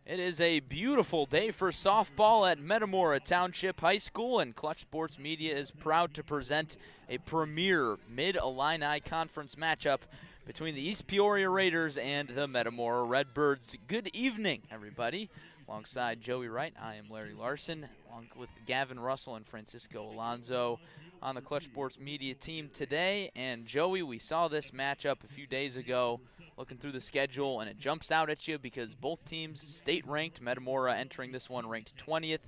It is a beautiful day for softball at Metamora Township High School, and Clutch Sports Media is proud to present a premier Mid-Illini Conference matchup between the East Peoria Raiders and the Metamora Redbirds. Good evening, everybody. Alongside Joey Wright, I am Larry Larson, along with Gavin Russell and Francisco Alonso on the Clutch Sports Media team today. And Joey, we saw this matchup a few days ago, looking through the schedule, and it jumps out at you because both teams state-ranked. Metamora entering this one ranked 20th,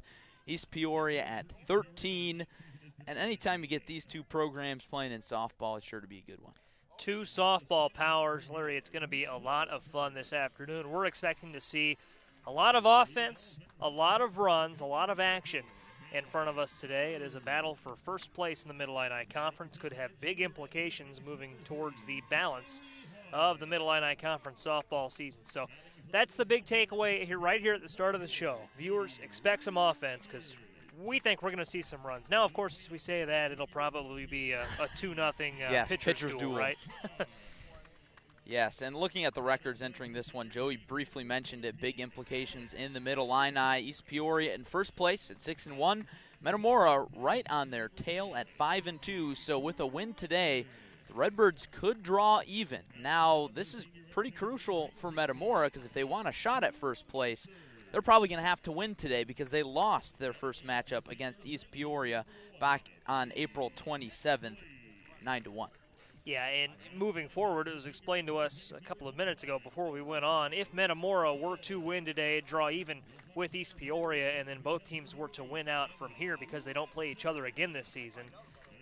East Peoria at 13. And anytime you get these two programs playing in softball, it's sure to be a good one. Two softball powers, Larry. It's going to be a lot of fun this afternoon. We're expecting to see a lot of offense, a lot of runs, a lot of action in front of us today. It is a battle for first place in the Mid-Illini Conference. Could have big implications moving towards the balance of the Mid-Illini Conference softball season. So that's the big takeaway here, right here at the start of the show. Viewers, expect some offense because we think we're going to see some runs. Now, of course, as we say that, it'll probably be a 2-0 yes, pitcher's duel, right? Yes, and looking at the records entering this one, Joey briefly mentioned it, big implications in the Mid-Illini. East Peoria in first place at 6-1. Metamora right on their tail at 5-2. So with a win today, the Redbirds could draw even. Now, this is pretty crucial for Metamora because if they want a shot at first place, they're probably going to have to win today because they lost their first matchup against East Peoria back on April 27th, 9-1. Yeah, and moving forward, it was explained to us a couple of minutes ago before we went on, if Metamora were to win today, draw even with East Peoria, and then both teams were to win out from here because they don't play each other again this season,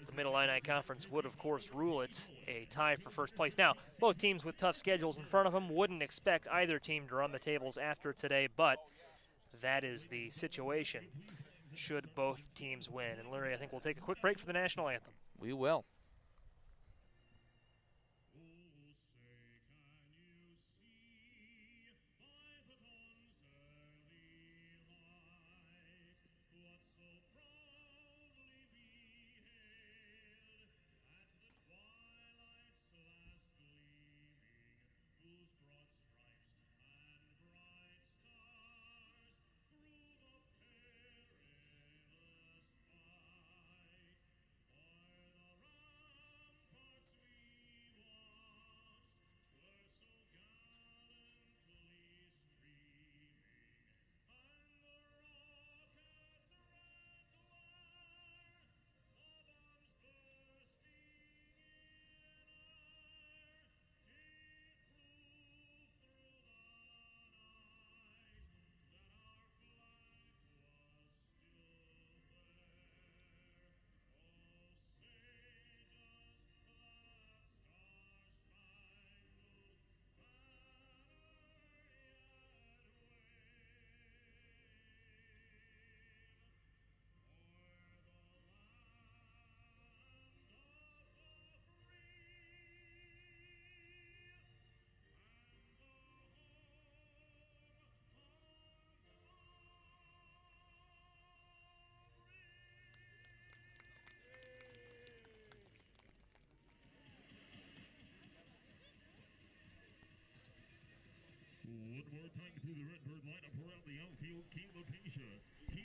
the Mid-Illini Conference would, of course, rule it a tie for first place. Now, both teams with tough schedules in front of them wouldn't expect either team to run the tables after today, but that is the situation should both teams win. And Larry, I think we'll take a quick break for the national anthem. We will.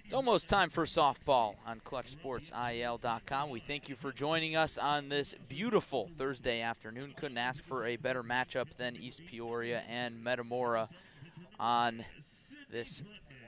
It's almost time for softball on ClutchSportsIL.com. We thank you for joining us on this beautiful Thursday afternoon. Couldn't ask for a better matchup than East Peoria and Metamora on this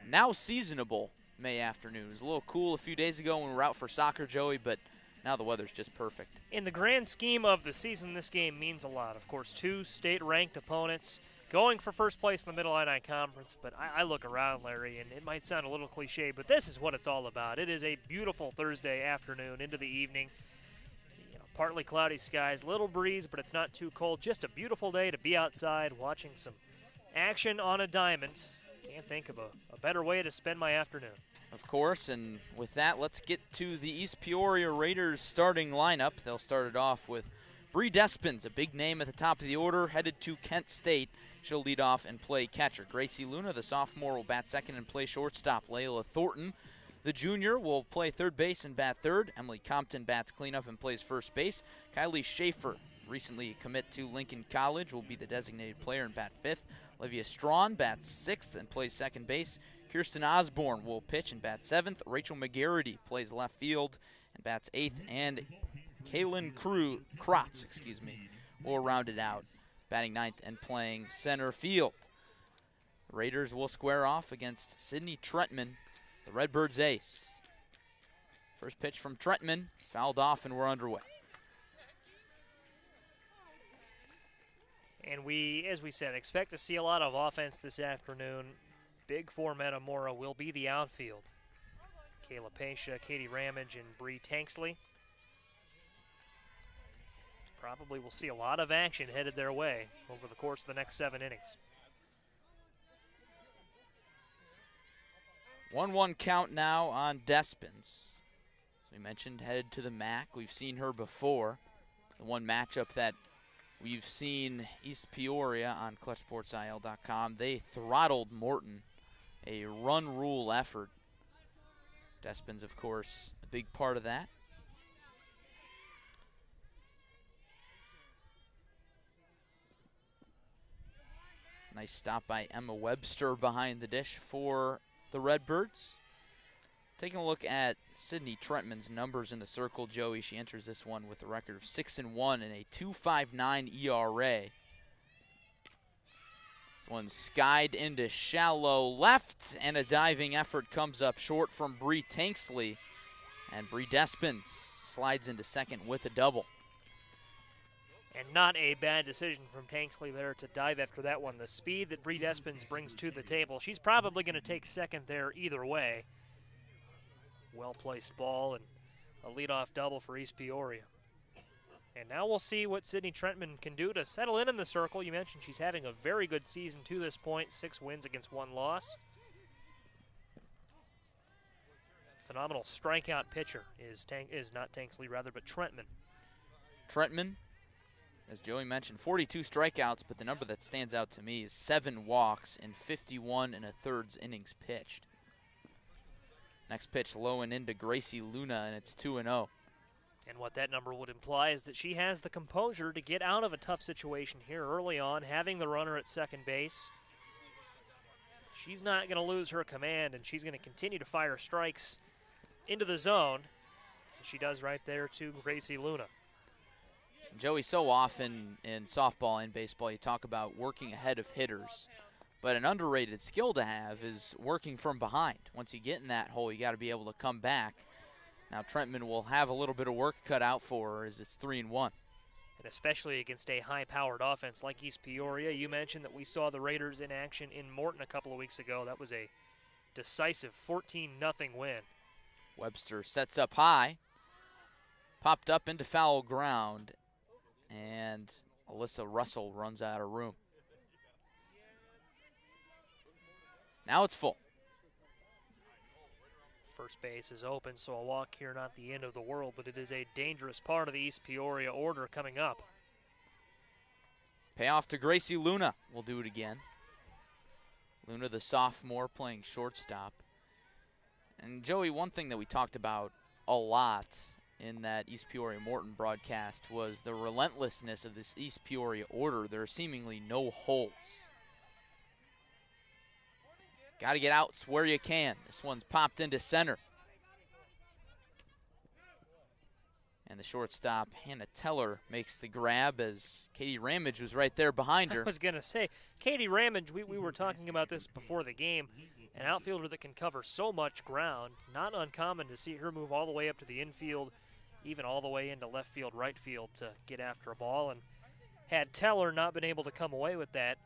now seasonable May afternoon. It was a little cool a few days ago when we were out for soccer, Joey, but now the weather's just perfect. In the grand scheme of the season, this game means a lot. Of course, two state-ranked opponents going for first place in the Mid-Illini Conference, but I look around, Larry, and it might sound a little cliche, but this is what it's all about. It is a beautiful Thursday afternoon into the evening. You know, partly cloudy skies, little breeze, but it's not too cold. Just a beautiful day to be outside watching some action on a diamond. Can't think of a better way to spend my afternoon. Of course, and with that, let's get to the East Peoria Raiders starting lineup. They'll start it off with Bree Despins, a big name at the top of the order, headed to Kent State. She'll lead off and play catcher. Gracie Luna, the sophomore, will bat second and play shortstop. Layla Thornton, the junior, will play third base and bat third. Emily Compton bats cleanup and plays first base. Kylie Schaefer, recently commit to Lincoln College, will be the designated player and bat fifth. Olivia Strawn bats 6th and plays second base. Kirsten Osborne will pitch and bat 7th. Rachel McGarity plays left field and bats 8th. And Kaylin Krotz, will round it out, batting 9th and playing center field. The Raiders will square off against Sydney Trentman, the Redbirds ace. First pitch from Trentman, fouled off, and we're underway. And we, as we said, expect to see a lot of offense this afternoon. Big for Metamora will be the outfield. Kayla Patia, Katie Ramage, and Bree Tanksley. Probably will see a lot of action headed their way over the course of the next 7 innings. 1-1 count now on Despins. As we mentioned, headed to the MAC. We've seen her before. The one matchup that we've seen East Peoria on ClutchSportsIL.com. They throttled Morton, a run rule effort. Despins, of course, a big part of that. Nice stop by Emma Webster behind the dish for the Redbirds. Taking a look at Sydney Trentman's numbers in the circle, Joey, she enters this one with a record of 6-1 and a 2.59 ERA. This one skied into shallow left, and a diving effort comes up short from Bree Tanksley. And Bree Despins slides into second with a double. And not a bad decision from Tanksley there to dive after that one. The speed that Bree Despins brings to the table, she's probably going to take second there either way. Well-placed ball and a leadoff double for East Peoria. And now we'll see what Sydney Trentman can do to settle in the circle. You mentioned she's having a very good season to this point, 6 wins against 1 loss. Phenomenal strikeout pitcher is not Tanksley rather, but Trentman. Trentman, as Joey mentioned, 42 strikeouts, but the number that stands out to me is 7 walks in 51 1/3 innings pitched. Next pitch low and into Gracie Luna, and it's 2-0. And what that number would imply is that she has the composure to get out of a tough situation here early on, having the runner at second base. She's not going to lose her command, and she's going to continue to fire strikes into the zone. And she does right there to Gracie Luna. Joey, so often in softball and baseball you talk about working ahead of hitters, but an underrated skill to have is working from behind. Once you get in that hole, you got to be able to come back. Now Trentman will have a little bit of work cut out for her as it's 3-1. And especially against a high-powered offense like East Peoria. You mentioned that we saw the Raiders in action in Morton a couple of weeks ago. That was a decisive 14-0 win. Webster sets up high, popped up into foul ground, and Alyssa Russell runs out of room. Now it's full. First base is open, so a walk here, not the end of the world, but it is a dangerous part of the East Peoria order coming up. Payoff to Gracie Luna. We'll do it again. Luna, the sophomore, playing shortstop. And Joey, one thing that we talked about a lot in that East Peoria Morton broadcast was the relentlessness of this East Peoria order. There are seemingly no holes. Got to get outs where you can. This one's popped into center. And the shortstop, Hannah Teller, makes the grab as Katie Ramage was right there behind her. I was going to say, Katie Ramage, we were talking about this before the game, an outfielder that can cover so much ground. Not uncommon to see her move all the way up to the infield, even all the way into left field, right field to get after a ball. And had Teller not been able to come away with that,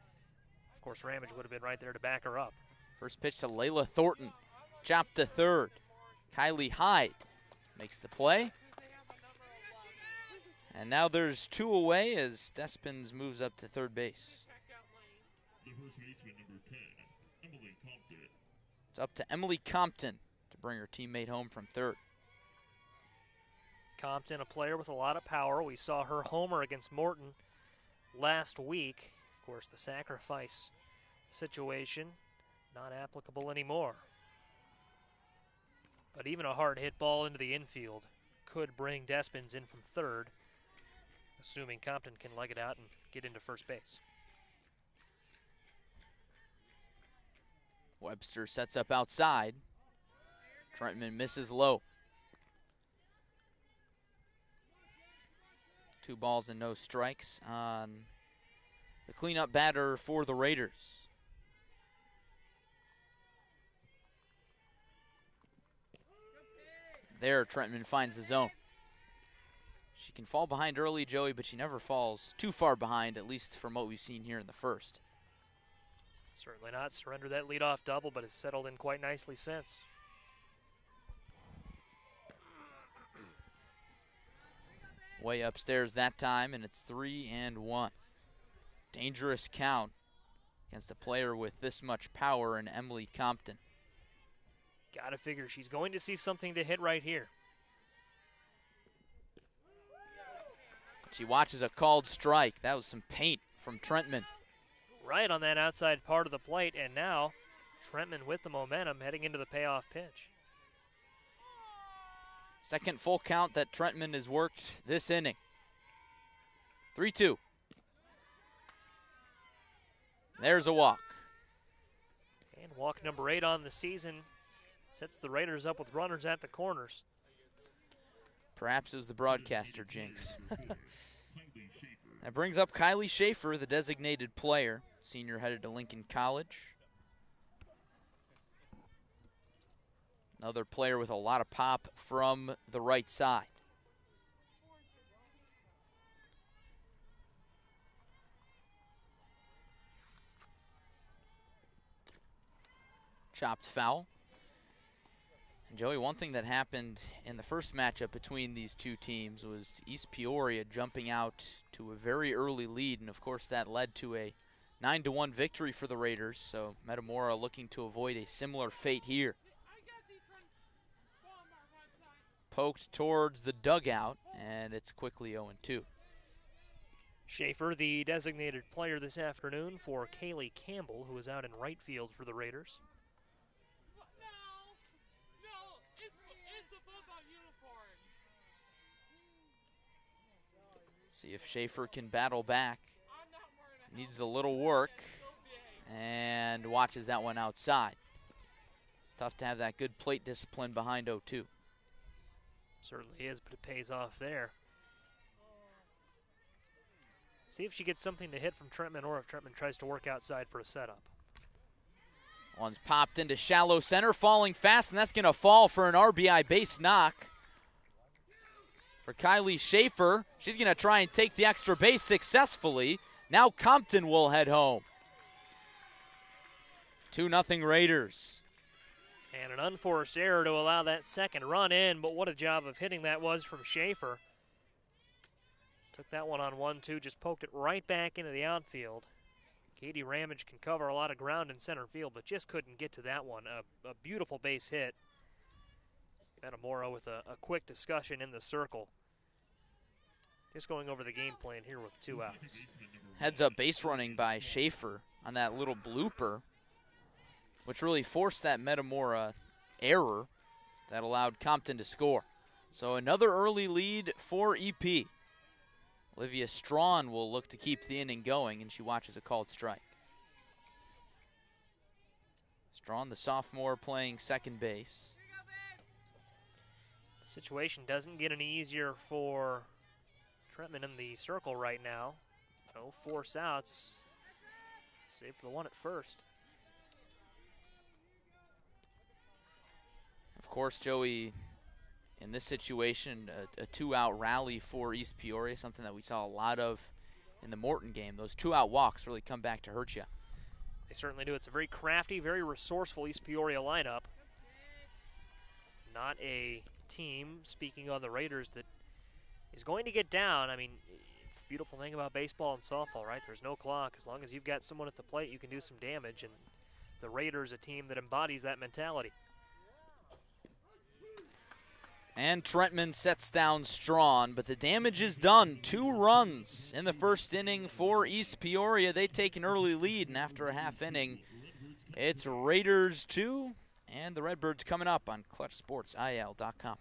of course, Ramage would have been right there to back her up. First pitch to Layla Thornton. Chopped to third. Kylie Hyde makes the play. And now there's 2 away as Despins moves up to third base. It's up to Emily Compton to bring her teammate home from third. Compton, a player with a lot of power. We saw her homer against Morton last week. Of course, the sacrifice situation not applicable anymore. But even a hard hit ball into the infield could bring Despins in from third, assuming Compton can leg it out and get into first base. Webster sets up outside. Trentman misses low. 2 balls and no strikes on the cleanup batter for the Raiders. There, Trentman finds the zone. She can fall behind early, Joey, but she never falls too far behind, at least from what we've seen here in the first. Certainly not. Surrender that leadoff double, but has settled in quite nicely since. Way upstairs that time, and it's 3-1. Dangerous count against a player with this much power in Emily Compton. Gotta figure she's going to see something to hit right here. She watches a called strike. That was some paint from Trentman. Right on that outside part of the plate, and now Trentman with the momentum heading into the payoff pitch. Second full count that Trentman has worked this inning. 3-2. There's a walk. And walk number 8 on the season sets the Raiders up with runners at the corners. Perhaps it was the broadcaster jinx. That brings up Kylie Schaefer, the designated player, senior headed to Lincoln College. Another player with a lot of pop from the right side. Chopped foul. And Joey, one thing that happened in the first matchup between these two teams was East Peoria jumping out to a very early lead, and of course that led to a 9-1 victory for the Raiders, so Metamora looking to avoid a similar fate here. Poked towards the dugout, and it's quickly 0-2. Schaefer, the designated player this afternoon for Kaylee Campbell, who is out in right field for the Raiders. See if Schaefer can battle back. Needs a little work, and watches that one outside. Tough to have that good plate discipline behind 0-2. Certainly is, but it pays off there. See if she gets something to hit from Trentman, or if Trentman tries to work outside for a setup. One's popped into shallow center, falling fast, and that's going to fall for an RBI base knock. For Kylie Schaefer, she's going to try and take the extra base successfully. Now Compton will head home. 2-0 Raiders. And an unforced error to allow that second run in, but what a job of hitting that was from Schaefer. Took that one on 1-2, just poked it right back into the outfield. Katie Ramage can cover a lot of ground in center field, but just couldn't get to that one. A beautiful base hit. Metamora with a quick discussion in the circle. Just going over the game plan here with 2 outs. Heads up base running by Schaefer on that little blooper, which really forced that Metamora error that allowed Compton to score. So another early lead for EP. Olivia Strawn will look to keep the inning going, and she watches a called strike. Strawn, the sophomore, playing second base. The situation doesn't get any easier for Trentman in the circle right now. No force outs, save for the one at first. Of course, Joey, in this situation, a 2-out rally for East Peoria, something that we saw a lot of in the Morton game. Those 2-out walks really come back to hurt you. They certainly do. It's a very crafty, very resourceful East Peoria lineup. Not a team, speaking on the Raiders, that is going to get down. I mean, it's the beautiful thing about baseball and softball, right? There's no clock. As long as you've got someone at the plate, you can do some damage, and the Raiders, a team that embodies that mentality. And Trentman sets down Strawn, but the damage is done. 2 runs in the first inning for East Peoria. They take an early lead, and after a half inning, it's Raiders 2, and the Redbirds coming up on ClutchSportsIL.com.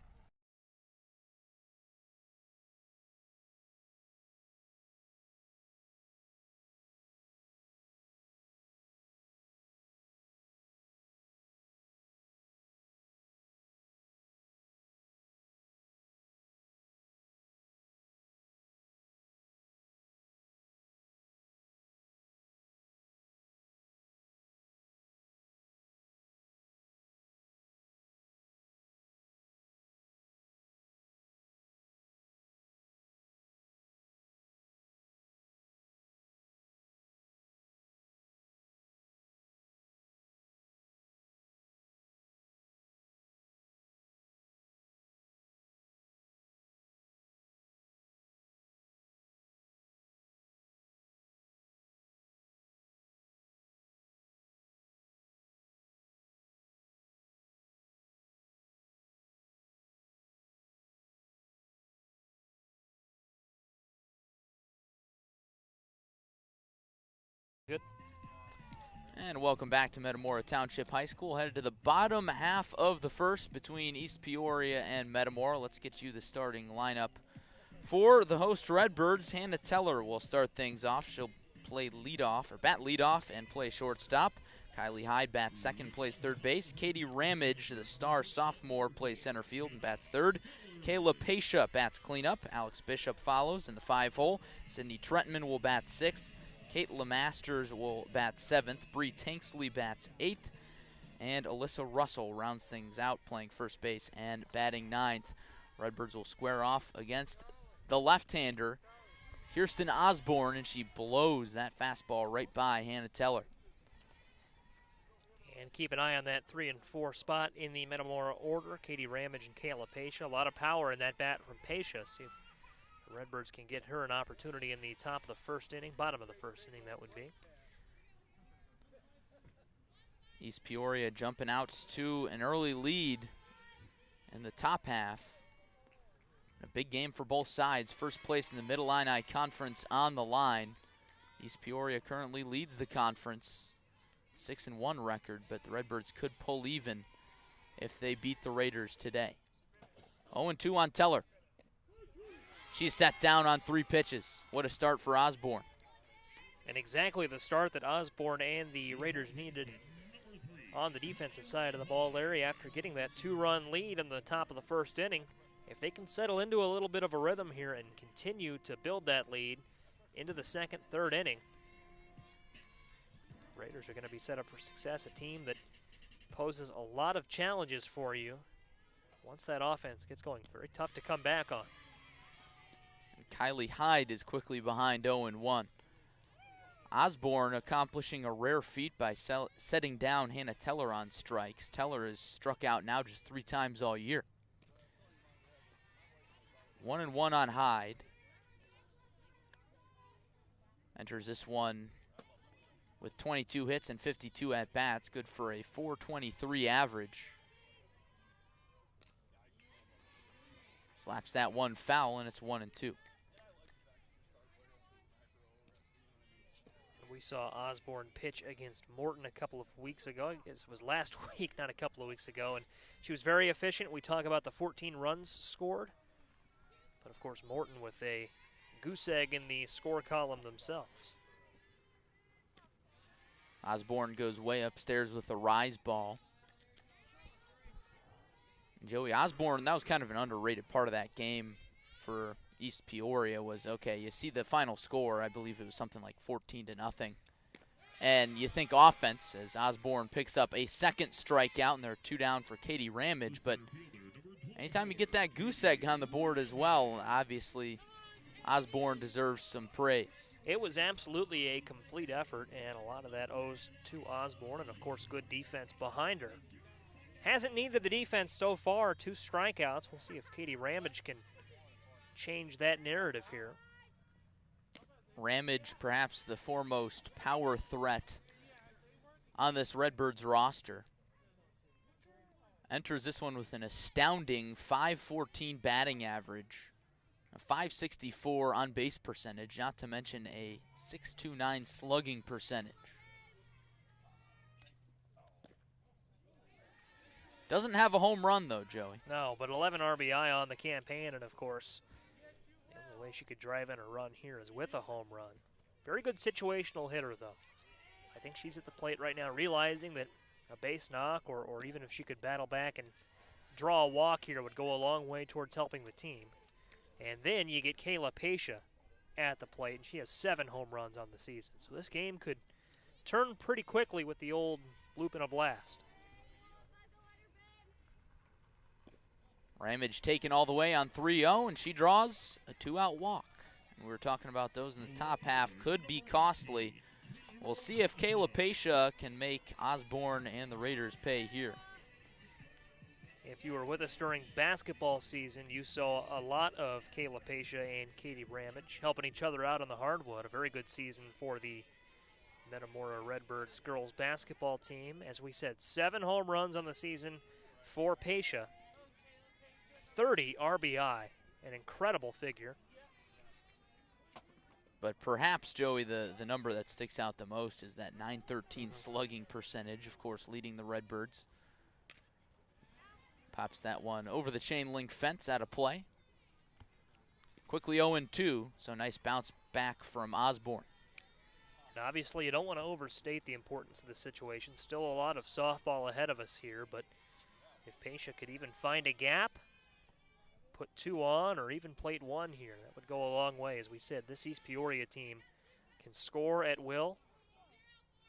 Good. And welcome back to Metamora Township High School. Headed to the bottom half of the first between East Peoria and Metamora. Let's get you the starting lineup. For the host Redbirds, Hannah Teller will start things off. She'll play leadoff, or bat leadoff, and play shortstop. Kylie Hyde bats second, plays third base. Katie Ramage, the star sophomore, plays center field and bats third. Kayla Patia bats cleanup. Alex Bishop follows in the 5-hole. Sydney Trentman will bat sixth. Kate Lemasters will bat seventh. Bree Tanksley bats eighth. And Alyssa Russell rounds things out, playing first base and batting ninth. Redbirds will square off against the left-hander, Kirsten Osborne, and she blows that fastball right by Hannah Teller. And keep an eye on that 3 and 4 spot in the Metamora order. Katie Ramage and Kayla Patia. A lot of power in that bat from Patia. See if the Redbirds can get her an opportunity in the top of the first inning, bottom of the first inning, that would be. East Peoria jumping out to an early lead in the top half. A big game for both sides. First place in the Mid-Illini Conference on the line. East Peoria currently leads the conference. 6-1 record, but the Redbirds could pull even if they beat the Raiders today. 0-2 on Teller. She's sat down on 3 pitches. What a start for Osborne. And exactly the start that Osborne and the Raiders needed on the defensive side of the ball, Larry, after getting that 2-run lead in the top of the first inning. If they can settle into a little bit of a rhythm here and continue to build that lead into the second, third inning, Raiders are going to be set up for success, a team that poses a lot of challenges for you once that offense gets going. Very tough to come back on. And Kylie Hyde is quickly behind 0-1. Osborne accomplishing a rare feat by setting down Hannah Teller on strikes. Teller has struck out now just 3 times all year. 1-1 on Hyde. Enters this one with 22 hits and 52 at-bats, good for a .423 average. Slaps that one foul, and it's 1-2. We saw Osborne pitch against Morton a couple of weeks ago. It was last week, not a couple of weeks ago, and she was very efficient. We talk about the 14 runs scored, but of course Morton with a goose egg in the score column themselves. Osborne goes way upstairs with a rise ball. Joey Osborne, that was kind of an underrated part of that game for East Peoria. Was, okay, you see the final score, I believe it was something like 14-0. And you think offense as Osborne picks up a second strikeout, and they're 2 down for Katie Ramage. But anytime you get that goose egg on the board as well, obviously Osborne deserves some praise. It was absolutely a complete effort, and a lot of that owes to Osborne, and of course good defense behind her. Hasn't needed the defense so far, 2 strikeouts. We'll see if Katie Ramage can change that narrative here. Ramage, perhaps the foremost power threat on this Redbirds roster. Enters this one with an astounding .514 batting average. A .564 on base percentage, not to mention a .629 slugging percentage. Doesn't have a home run though, Joey. No, but 11 RBI on the campaign, and of course, the only way she could drive in a run here is with a home run. Very good situational hitter though. I think she's at the plate right now realizing that a base knock or even if she could battle back and draw a walk here would go a long way towards helping the team. And then you get Kayla Patia at the plate, and she has 7 home runs on the season. So this game could turn pretty quickly with the old loop and a blast. Ramage taken all the way on 3-0, and she draws a 2-out walk. And we were talking about those in the top half. Could be costly. We'll see if Kayla Patia can make Osborne and the Raiders pay here. If you were with us during basketball season, you saw a lot of Kayla Patia and Katie Ramage helping each other out on the hardwood. A very good season for the Metamora Redbirds girls basketball team. As we said, 7 home runs on the season for Patia. 30 RBI, an incredible figure. But perhaps, Joey, the number that sticks out the most is that .913 slugging percentage, of course, leading the Redbirds. Pops that one over the chain link fence out of play. Quickly 0-2, so nice bounce back from Osborne. And obviously, you don't want to overstate the importance of the situation. Still a lot of softball ahead of us here, but if Patia could even find a gap, put 2 on, or even plate 1 here, that would go a long way. As we said, this East Peoria team can score at will.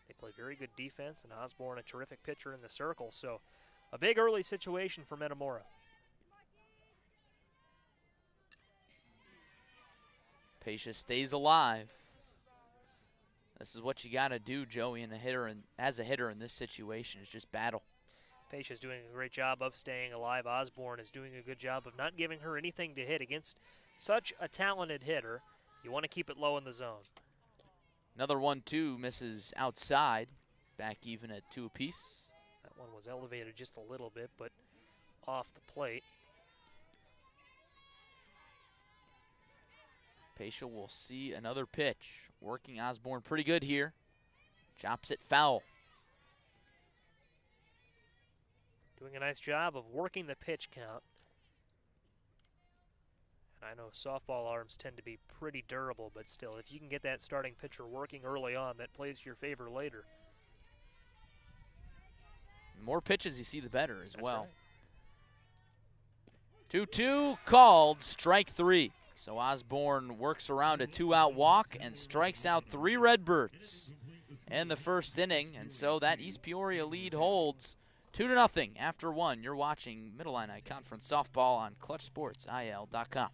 They play very good defense, and Osborne a terrific pitcher in the circle. So a big early situation for Metamora. Patia stays alive. This is what you got to do, Joey, as a hitter in this situation, is just battle. Patia's doing a great job of staying alive. Osborne is doing a good job of not giving her anything to hit against such a talented hitter. You want to keep it low in the zone. Another 1-2 misses outside. Back even at 2 apiece. That one was elevated just a little bit, but off the plate. Patia will see another pitch. Working Osborne pretty good here. Chops it foul. Doing a nice job of working the pitch count. And I know softball arms tend to be pretty durable, but still, if you can get that starting pitcher working early on, that plays to your favor later. The more pitches you see, the better as well. Right. 2-2 called, strike 3. So Osborne works around a 2-out walk and strikes out 3 Redbirds in the first inning. And so that East Peoria lead holds 2-0 after 1. You're watching Mid-Illini Conference Softball on ClutchSportsIL.com.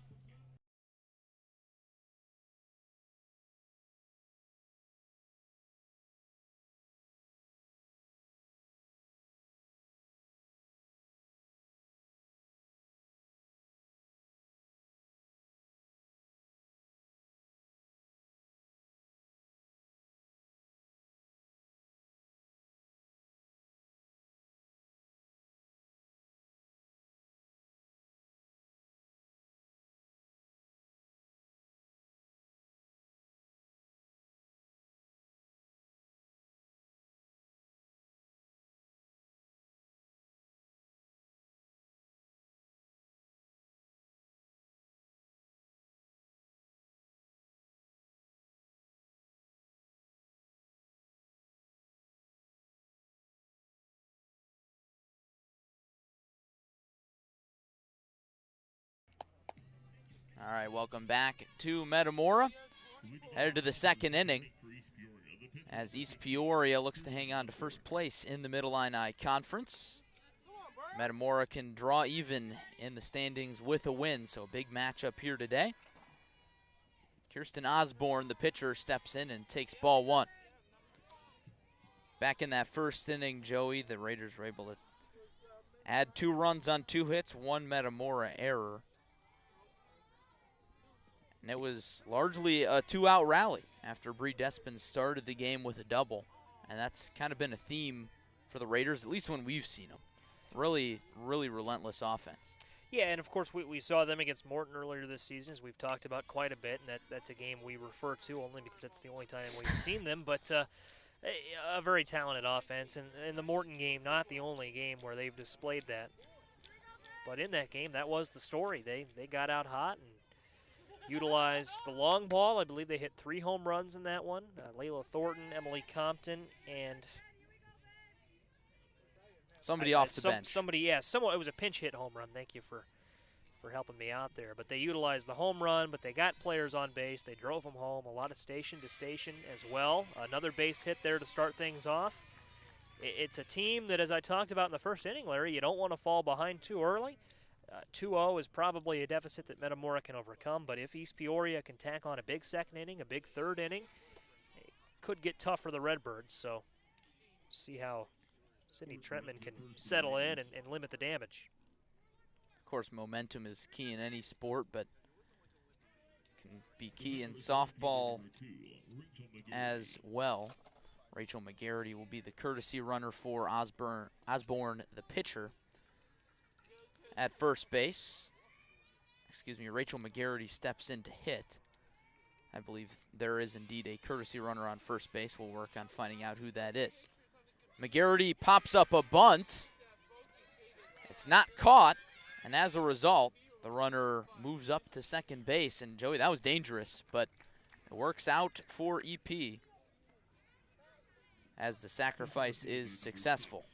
All right, welcome back to Metamora. Headed to the second inning as East Peoria looks to hang on to first place in the Mid-Illini Conference. Metamora can draw even in the standings with a win, so a big matchup here today. Kirsten Osborne, the pitcher, steps in and takes ball 1. Back in that first inning, Joey, the Raiders were able to add 2 runs on 2 hits, 1 Metamora error. And it was largely a 2-out rally after Bree Despin started the game with a double. And that's kind of been a theme for the Raiders, at least when we've seen them. Really, really relentless offense. Yeah, and of course we saw them against Morton earlier this season, as we've talked about quite a bit, and that's a game we refer to only because that's the only time we've seen them. But a very talented offense, and in the Morton game, not the only game where they've displayed that. But in that game, that was the story. They got out hot and utilized the long ball. I believe they hit 3 home runs in that one. Layla Thornton, Emily Compton, and somebody off the bench. It was a pinch hit home run. Thank you for helping me out there. But they utilized the home run, but they got players on base. They drove them home. A lot of station to station as well. Another base hit there to start things off. It's a team that, as I talked about in the first inning, Larry, you don't want to fall behind too early. 2-0 is probably a deficit that Metamora can overcome, but if East Peoria can tack on a big second inning, a big third inning, it could get tough for the Redbirds. So see how Sydney Trentman can settle in and limit the damage. Of course, momentum is key in any sport, but can be key in softball as well. Rachel McGarity will be the courtesy runner for Osborne, the pitcher. At first base, Rachel McGarity steps in to hit I believe there is indeed a courtesy runner on first base. We'll work on finding out who that is. McGarity pops up a bunt. It's not caught, and as a result, the runner moves up to second base. And Joey, that was dangerous, but it works out for EP as the sacrifice is successful.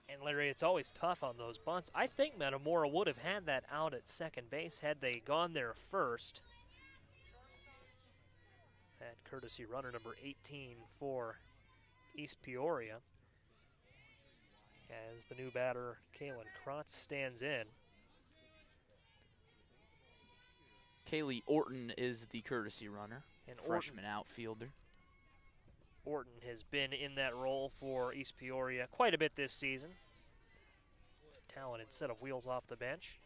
And Larry, it's always tough on those bunts. I think Metamora would have had that out at second base had they gone there first. That courtesy runner number 18 for East Peoria, as the new batter, Kalen Krotz, stands in. Kaylee Orton is the courtesy runner, and freshman outfielder. Orton has been in that role for East Peoria quite a bit this season. Talented set of wheels off the bench.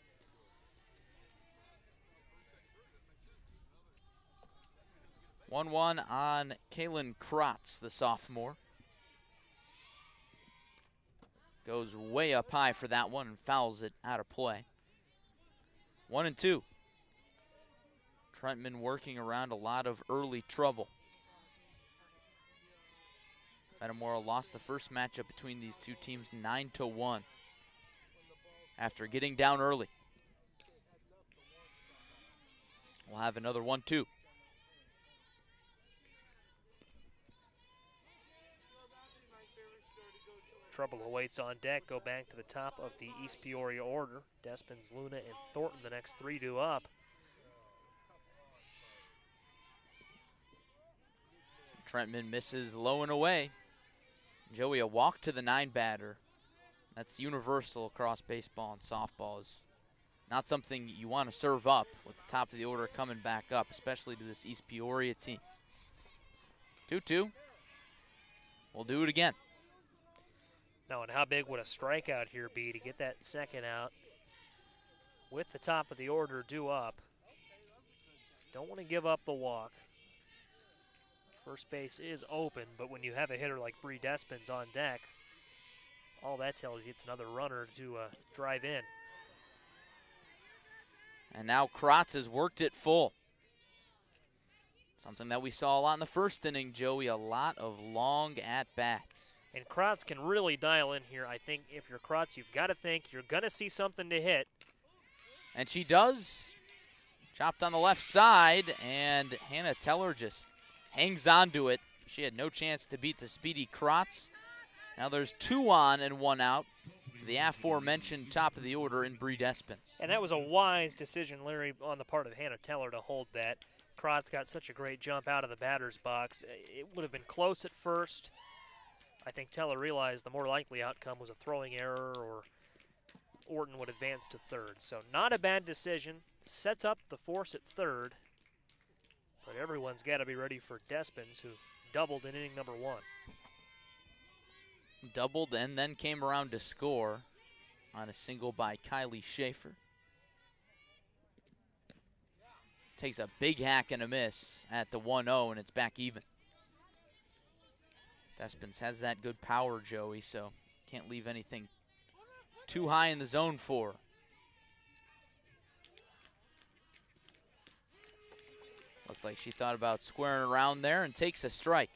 One on Kalen Krotz, the sophomore. Goes way up high for that one and fouls it out of play. 1-2. Trentman working around a lot of early trouble. Metamora lost the first matchup between these two teams 9-1 after getting down early. We'll have another 1-2. Trouble awaits on deck. Go back to the top of the East Peoria order. Despins, Luna, and Thornton, the next three due up. Trentman misses low and away. Joey, a walk to the 9 batter. That's universal across baseball and softball. Is not something you want to serve up with the top of the order coming back up, especially to this East Peoria team. 2-2. We'll do it again. Now, and how big would a strikeout here be to get that second out with the top of the order due up? Don't want to give up the walk. First base is open, but when you have a hitter like Bree Despins on deck, all that tells you it's another runner to drive in. And now Krotz has worked it full. Something that we saw a lot in the first inning, Joey, a lot of long at-bats. And Krotz can really dial in here. I think if you're Krotz, you've got to think you're going to see something to hit. And she does. Chopped on the left side, and Hannah Teller just hangs on to it. She had no chance to beat the speedy Krotz. Now there's 2 on and 1 out for the aforementioned top of the order in Bree Despins. And that was a wise decision, Larry, on the part of Hannah Teller to hold that. Krotz got such a great jump out of the batter's box. It would have been close at first. I think Teller realized the more likely outcome was a throwing error or Orton would advance to third. So not a bad decision. Sets up the force at third. But everyone's got to be ready for Despins, who doubled in inning number 1. Doubled and then came around to score on a single by Kylie Schaefer. Takes a big hack and a miss at the 1-0, and it's back even. Despins has that good power, Joey, so can't leave anything too high in the zone for her. Looked like she thought about squaring around there and takes a strike.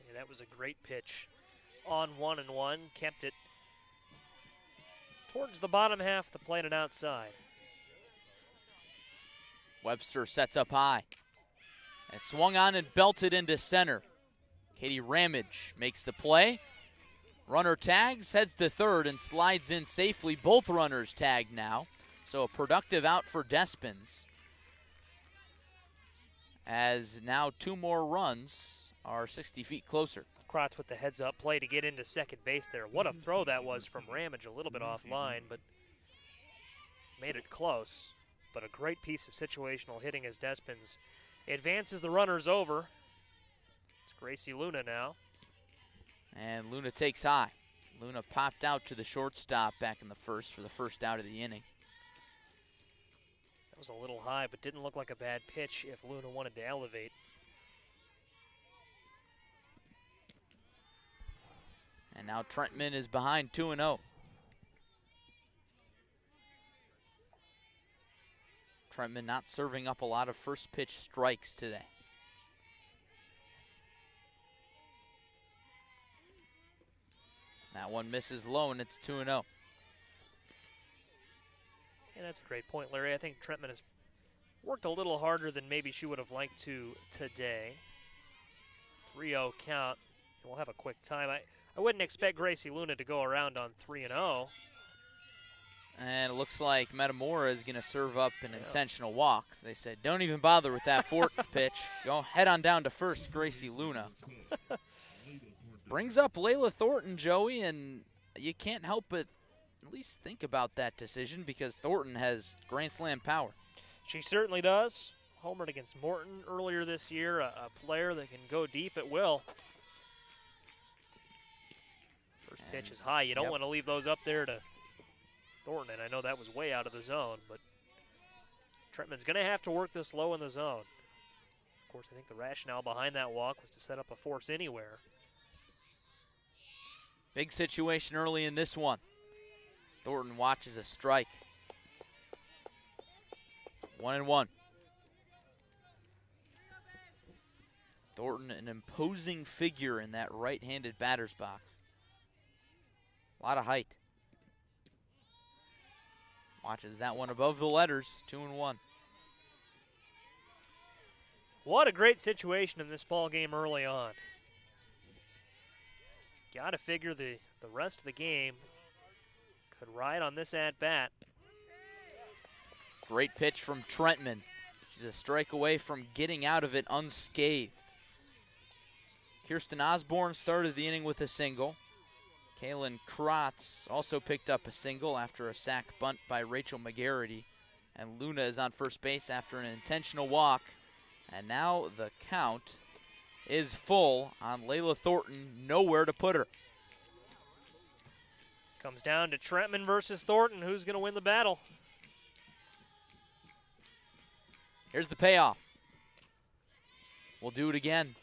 Yeah, that was a great pitch on 1-1. Kept it towards the bottom half of the plate and outside. Webster sets up high. And swung on and belted into center. Katie Ramage makes the play. Runner tags, heads to third, and slides in safely. Both runners tagged now. So a productive out for Despins. As now 2 more runs are 60 feet closer. Krotz with the heads-up play to get into second base there. What a throw that was from Ramage, a little bit offline, but made it close. But a great piece of situational hitting as Despins advances the runners over. It's Gracie Luna now. And Luna takes high. Luna popped out to the shortstop back in the first for the first out of the inning. That was a little high, but didn't look like a bad pitch if Luna wanted to elevate. And now Trentman is behind 2-0. Trentman not serving up a lot of first pitch strikes today. That one misses low, and it's 2-0. Yeah, that's a great point, Larry. I think Trentman has worked a little harder than maybe she would have liked to today. 3-0 count. We'll have a quick time. I wouldn't expect Gracie Luna to go around on 3-0. And it looks like Metamora is going to serve up an intentional walk. They said, don't even bother with that fourth pitch. Go head on down to first, Gracie Luna. Brings up Layla Thornton, Joey, and you can't help but at least think about that decision because Thornton has Grand Slam power. She certainly does. Homered against Morton earlier this year, a player that can go deep at will. First pitch is high. You don't want to leave those up there to Thornton, and I know that was way out of the zone, but Trentman's going to have to work this low in the zone. Of course, I think the rationale behind that walk was to set up a force anywhere. Big situation early in this one. Thornton watches a strike. 1-1. Thornton, an imposing figure in that right-handed batter's box. A lot of height. Watches that one above the letters, 2-1. What a great situation in this ball game early on. Got to figure the rest of the game could ride on this at-bat. Great pitch from Trentman. She's a strike away from getting out of it unscathed. Kirsten Osborne started the inning with a single. Kaylin Kratz also picked up a single after a sac bunt by Rachel McGarity. And Luna is on first base after an intentional walk. And now the count is full on Layla Thornton. Nowhere to put her. Comes down to Trentman versus Thornton. Who's going to win the battle? Here's the payoff. We'll do it again.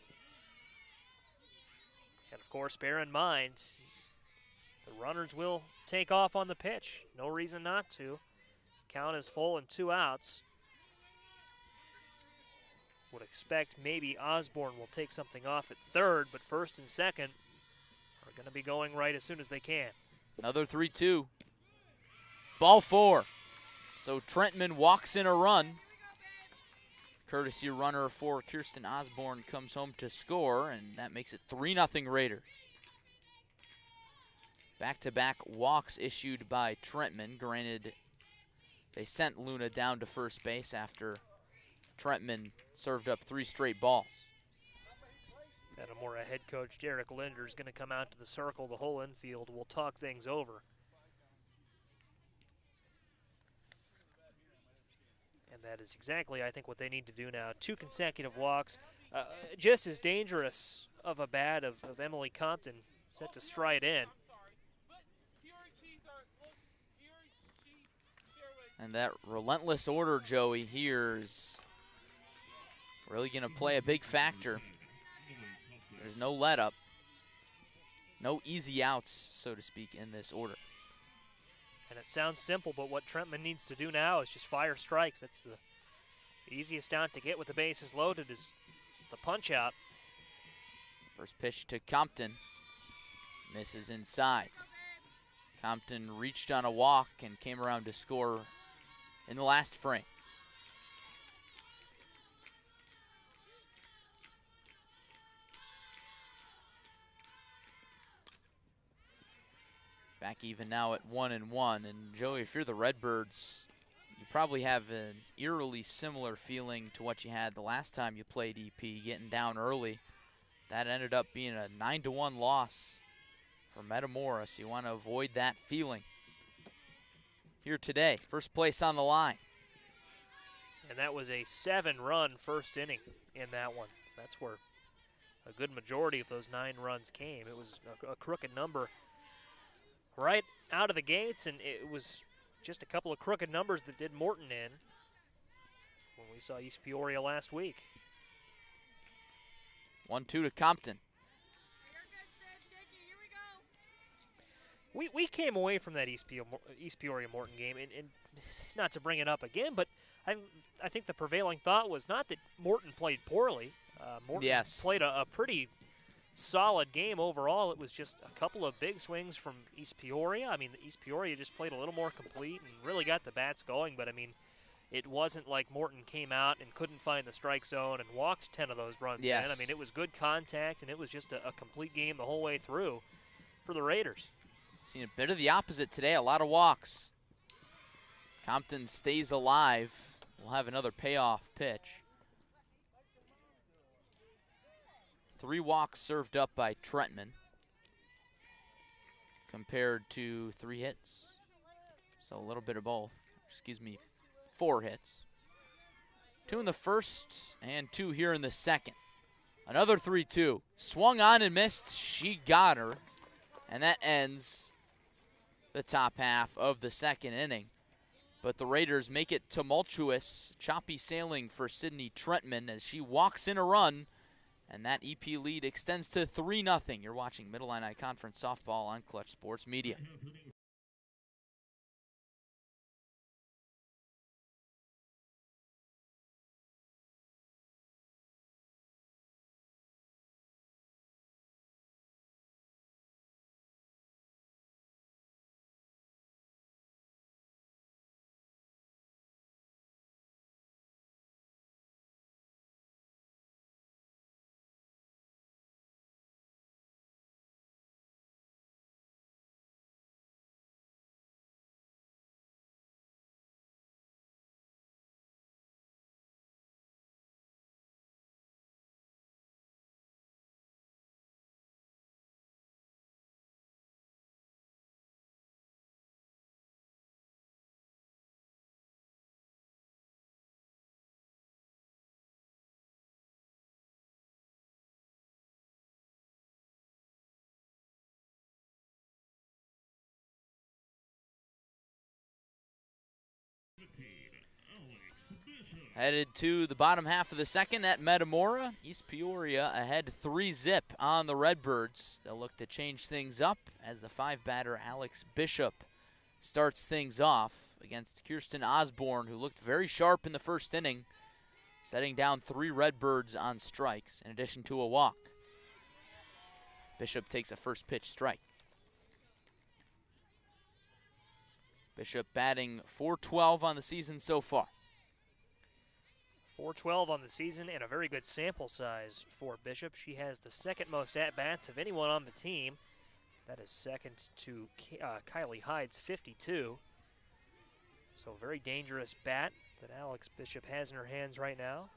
And of course, bear in mind, the runners will take off on the pitch. No reason not to. Count is full and 2 outs. Would expect maybe Osborne will take something off at third, but first and second are going to be going right as soon as they can. Another 3-2. Ball 4. So Trentman walks in a run. Courtesy runner for Kirsten Osborne comes home to score, and that makes it 3-0 Raiders. Back-to-back walks issued by Trentman. Granted, they sent Luna down to first base after Trentman served up 3 straight balls. Metamora head coach Derek Linder is going to come out to the circle. The whole infield will talk things over. And that is exactly, I think, what they need to do now. 2 consecutive walks. Just as dangerous of a bat of Emily Compton set to stride in. And that relentless order, Joey, here is really going to play a big factor. There's no let up. No easy outs, so to speak, in this order. And it sounds simple, but what Trentman needs to do now is just fire strikes. That's the easiest out to get with the bases loaded is the punch out. First pitch to Compton. Misses inside. Compton reached on a walk and came around to score in the last frame. Back even now at 1-1. And Joey, if you're the Redbirds, you probably have an eerily similar feeling to what you had the last time you played EP, getting down early. That ended up being a 9-1 loss for Metamora, so you want to avoid that feeling. Here today, first place on the line. And that was a 7-run first inning in that one. So that's where a good majority of those 9 runs came. It was a crooked number right out of the gates, and it was just a couple of crooked numbers that did Morton in when we saw East Peoria last week. 1-2 to Compton. we came away from that East Peoria Morton game, and not to bring it up again, but I think the prevailing thought was not that Morton played poorly. Morton played a pretty solid game overall. It was just a couple of big swings from East Peoria. I mean, East Peoria just played a little more complete and really got the bats going, but I mean, it wasn't like Morton came out and couldn't find the strike zone and walked 10 of those runs in. I mean, it was good contact, and it was just a complete game the whole way through for the Raiders. Seen a bit of the opposite today, a lot of walks. Compton stays alive. We'll have another payoff pitch. 3 walks served up by Trentman compared to 3 hits. So a little bit of both. 4 hits. 2 in the first and 2 here in the second. Another 3-2. Swung on and missed. She got her. And that ends the top half of the second inning. But the Raiders make it tumultuous, choppy sailing for Sydney Trentman as she walks in a run. And that EP lead extends to 3-0. You're watching Mid-Illini Conference Softball on Clutch Sports Media. Headed to the bottom half of the second at Metamora. East Peoria ahead 3-0 on the Redbirds. They'll look to change things up as the 5-batter Alex Bishop starts things off against Kirsten Osborne, who looked very sharp in the first inning, setting down 3 Redbirds on strikes in addition to a walk. Bishop takes a first pitch strike. Bishop batting .412 on the season so far. .412 on the season and a very good sample size for Bishop. She has the second most at-bats of anyone on the team. That is second to Kylie Hyde's 52. So very dangerous bat that Alex Bishop has in her hands right now.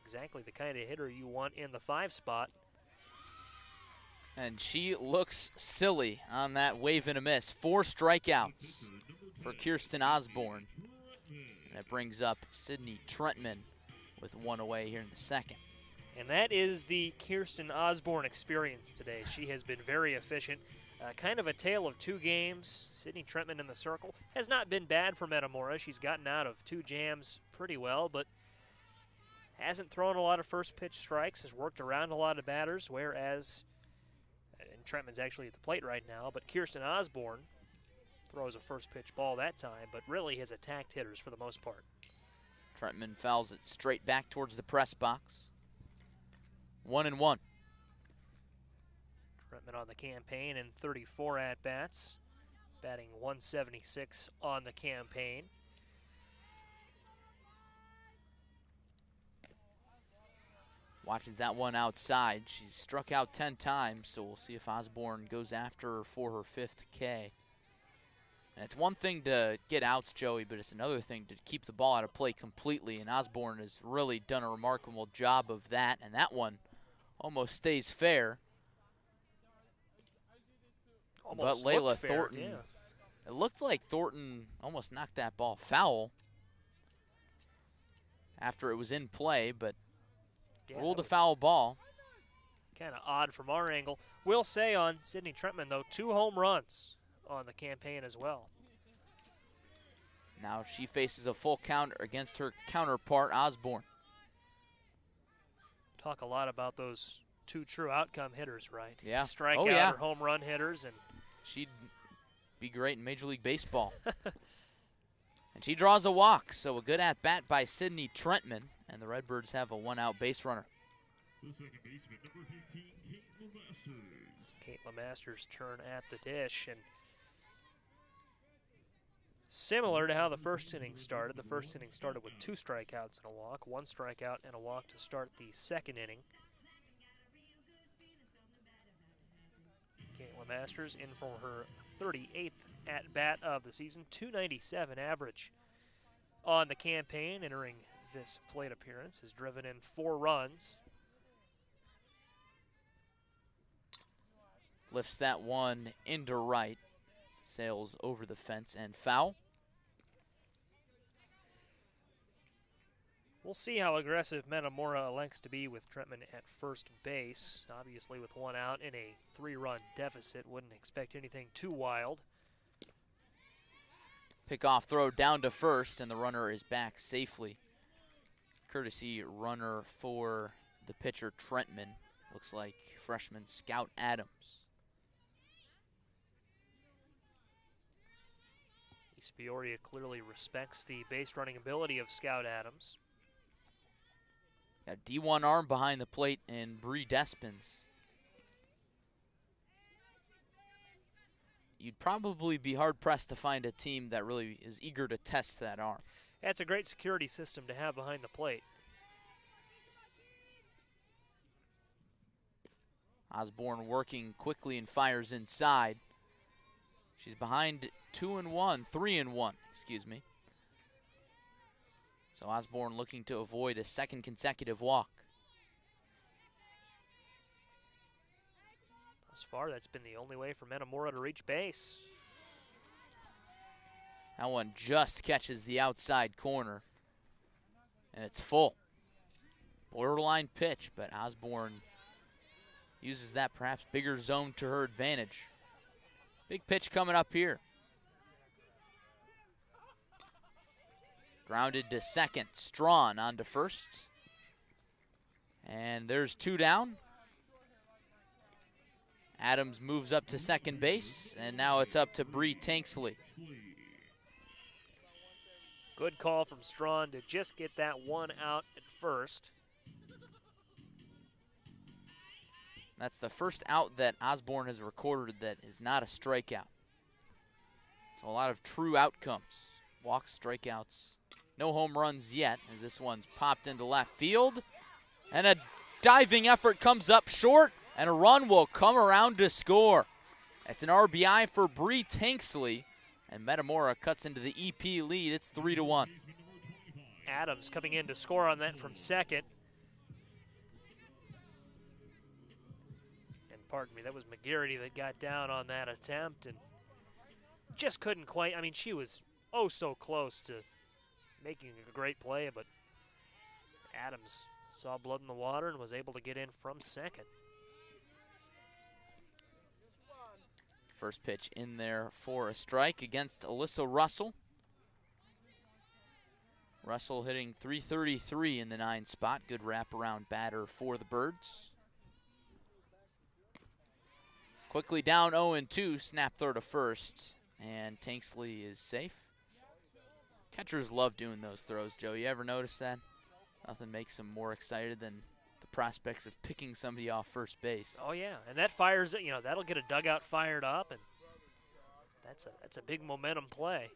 Exactly the kind of hitter you want in the 5 spot. And she looks silly on that wave and a miss. 4 strikeouts for Kirsten Osborne. And that brings up Sydney Trentman with 1 away here in the second. And that is the Kirsten Osborne experience today. She has been very efficient. Kind of a tale of 2 games. Sydney Trentman in the circle has not been bad for Metamora. She's gotten out of 2 jams pretty well, but hasn't thrown a lot of first pitch strikes, has worked around a lot of batters, whereas, and Trentman's actually at the plate right now, but Kirsten Osborne throws a first pitch ball that time, but really has attacked hitters for the most part. Trentman fouls it straight back towards the press box. 1-1. Trentman on the campaign in 34 at-bats, batting .176 on the campaign. Watches that one outside. She's struck out 10 times, so we'll see if Osborne goes after her for her 5th K. And it's one thing to get outs, Joey, but it's another thing to keep the ball out of play completely, and Osborne has really done a remarkable job of that, and that one almost stays fair. Almost but Layla fair, Thornton, yeah. It looked like Thornton almost knocked that ball foul after it was in play, but ruled a foul ball. Kind of odd from our angle. We'll say on Sydney Trentman, though, 2 home runs on the campaign as well. Now she faces a full count against her counterpart, Osborne. Talk a lot about those 2 true outcome hitters, right? Yeah. Strikeout or home run hitters, and she'd be great in Major League Baseball. And she draws a walk, so a good at-bat by Sydney Trentman, and the Redbirds have a one-out base runner. It's Caitlin Masters' turn at the dish, and similar to how the first inning started. The first inning started with 2 strikeouts and a walk, 1 strikeout and a walk to start the second inning. Caitlin Masters in for her 38th at-bat of the season, .297 average on the campaign. Entering this plate appearance, has driven in 4 runs. Lifts that one into right, sails over the fence and foul. We'll see how aggressive Metamora elects to be with Trentman at first base. Obviously, with 1 out in a 3-run deficit, wouldn't expect anything too wild. Pickoff throw down to first, and the runner is back safely. Courtesy runner for the pitcher, Trentman. Looks like freshman Scout Adams. East Peoria clearly respects the base running ability of Scout Adams. Got a D1 arm behind the plate in Bree Despins. You'd probably be hard-pressed to find a team that really is eager to test that arm. That's a great security system to have behind the plate. Osborne working quickly and fires inside. She's behind 3-1, excuse me. So Osborne looking to avoid a second consecutive walk. Thus far, that's been the only way for Metamora to reach base. That one just catches the outside corner, and it's full. Borderline pitch, but Osborne uses that perhaps bigger zone to her advantage. Big pitch coming up here. Grounded to second. Strawn on to first. And there's 2 down. Adams moves up to second base, and now it's up to Bree Tanksley. Good call from Strawn to just get that 1 out at first. That's the first out that Osborne has recorded that is not a strikeout. So a lot of true outcomes. Walks, strikeouts. No home runs yet, as this one's popped into left field. And a diving effort comes up short, and a run will come around to score. That's an RBI for Bree Tanksley, and Metamora cuts into the EP lead. It's 3-1. Adams coming in to score on that from second. And pardon me, that was McGarity that got down on that attempt and just couldn't quite. I mean, she was oh so close to making a great play, but Adams saw blood in the water and was able to get in from second. First pitch in there for a strike against Alyssa Russell. Russell hitting .333 in the 9 spot. Good wraparound batter for the Birds. Quickly down 0-2, snap throw to first, and Tanksley is safe. Catchers love doing those throws, Joe. You ever notice that? Nothing makes them more excited than the prospects of picking somebody off first base. Oh yeah, and that fires, that'll get a dugout fired up, and that's a big momentum play.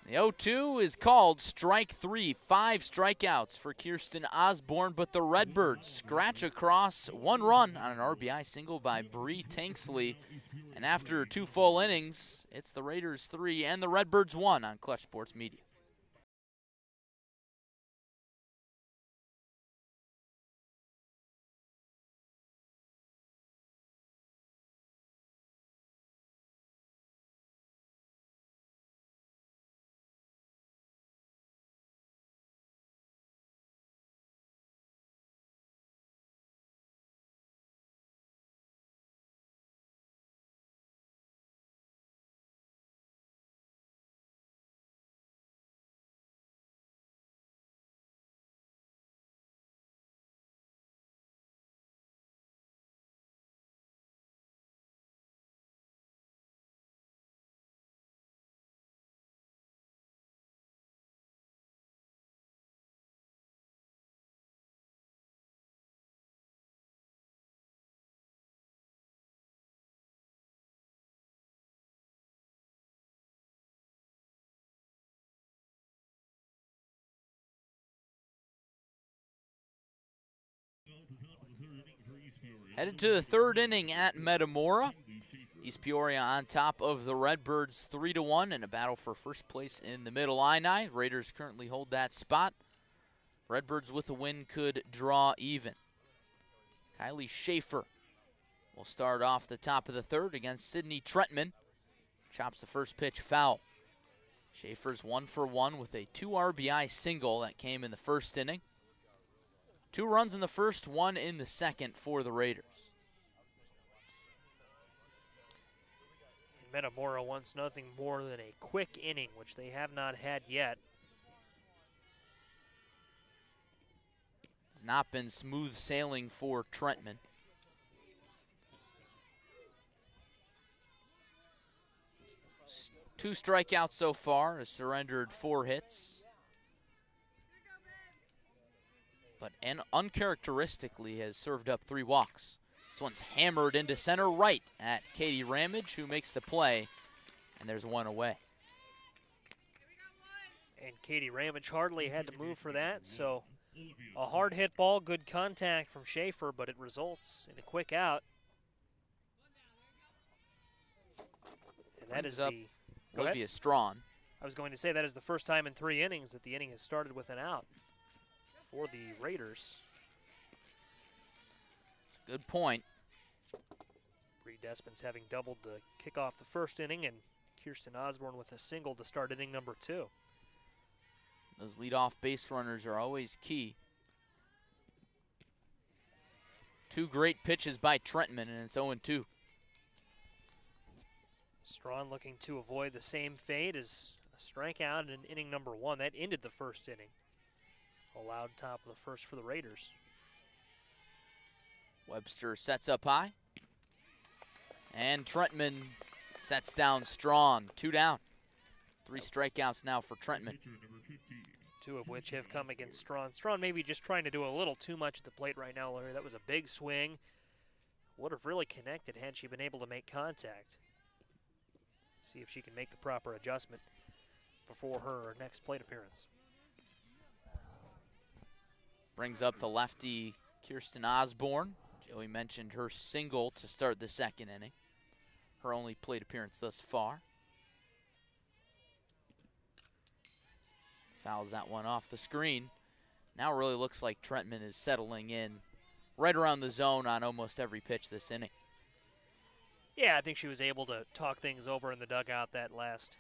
The 0-2 is called strike 3. 5 strikeouts for Kirsten Osborne, but the Redbirds scratch across 1 run on an RBI single by Bree Tanksley. And after 2 full innings, it's the Raiders 3 and the Redbirds 1 on Clutch Sports Media. Headed to the third inning at Metamora. East Peoria on top of the Redbirds 3-1 in a battle for first place in the Mid-Illini. Raiders currently hold that spot. Redbirds with a win could draw even. Kylie Schaefer will start off the top of the third against Sydney Trentman. Chops the first pitch foul. Schaefer's 1 for 1 with a 2 RBI single that came in the first inning. 2 runs in the first, 1 in the second for the Raiders. Metamora wants nothing more than a quick inning, which they have not had yet. Has not been smooth sailing for Trentman. Two strikeouts so far, has surrendered 4 hits. But uncharacteristically has served up 3 walks. This one's hammered into center right at Katie Ramage, who makes the play, and there's 1 away. And Katie Ramage hardly had to move for that, so a hard hit ball, good contact from Schaefer, but it results in a quick out. And that is the Olivia Strawn. I was going to say that is the first time in 3 innings that the inning has started with an out for the Raiders. It's a good point. Bree Despens having doubled to kick off the first inning, and Kirsten Osborne with a single to start inning number 2. Those leadoff base runners are always key. 2 great pitches by Trentman, and it's 0-2. Strawn looking to avoid the same fate as a strikeout in inning number 1. That ended the first inning. Allowed top of the first for the Raiders. Webster sets up high. And Trentman sets down Strawn. 2 down. 3 strikeouts now for Trentman. 2 of which have come against Strawn. Strawn maybe just trying to do a little too much at the plate right now, Larry. That was a big swing. Would have really connected had she been able to make contact. See if she can make the proper adjustment before her next plate appearance. Brings up the lefty Kirsten Osborne. Joey mentioned her single to start the second inning. Her only plate appearance thus far. Fouls that one off the screen. Now it really looks like Trentman is settling in right around the zone on almost every pitch this inning. Yeah, I think she was able to talk things over in the dugout that last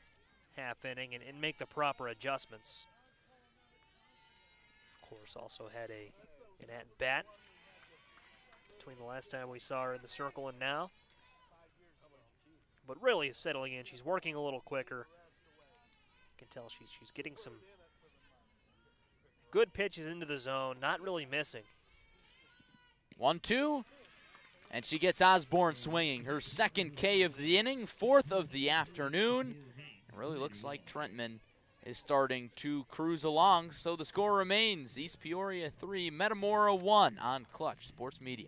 half inning and make the proper adjustments. Of course, also had an at-bat between the last time we saw her in the circle and now. But really is settling in. She's working a little quicker. You can tell she's getting some good pitches into the zone, not really missing. 1-2. And she gets Osborne swinging. Her second K of the inning, 4th of the afternoon. It really looks like Trentman is starting to cruise along. So the score remains East Peoria 3, Metamora 1 on Clutch Sports Media.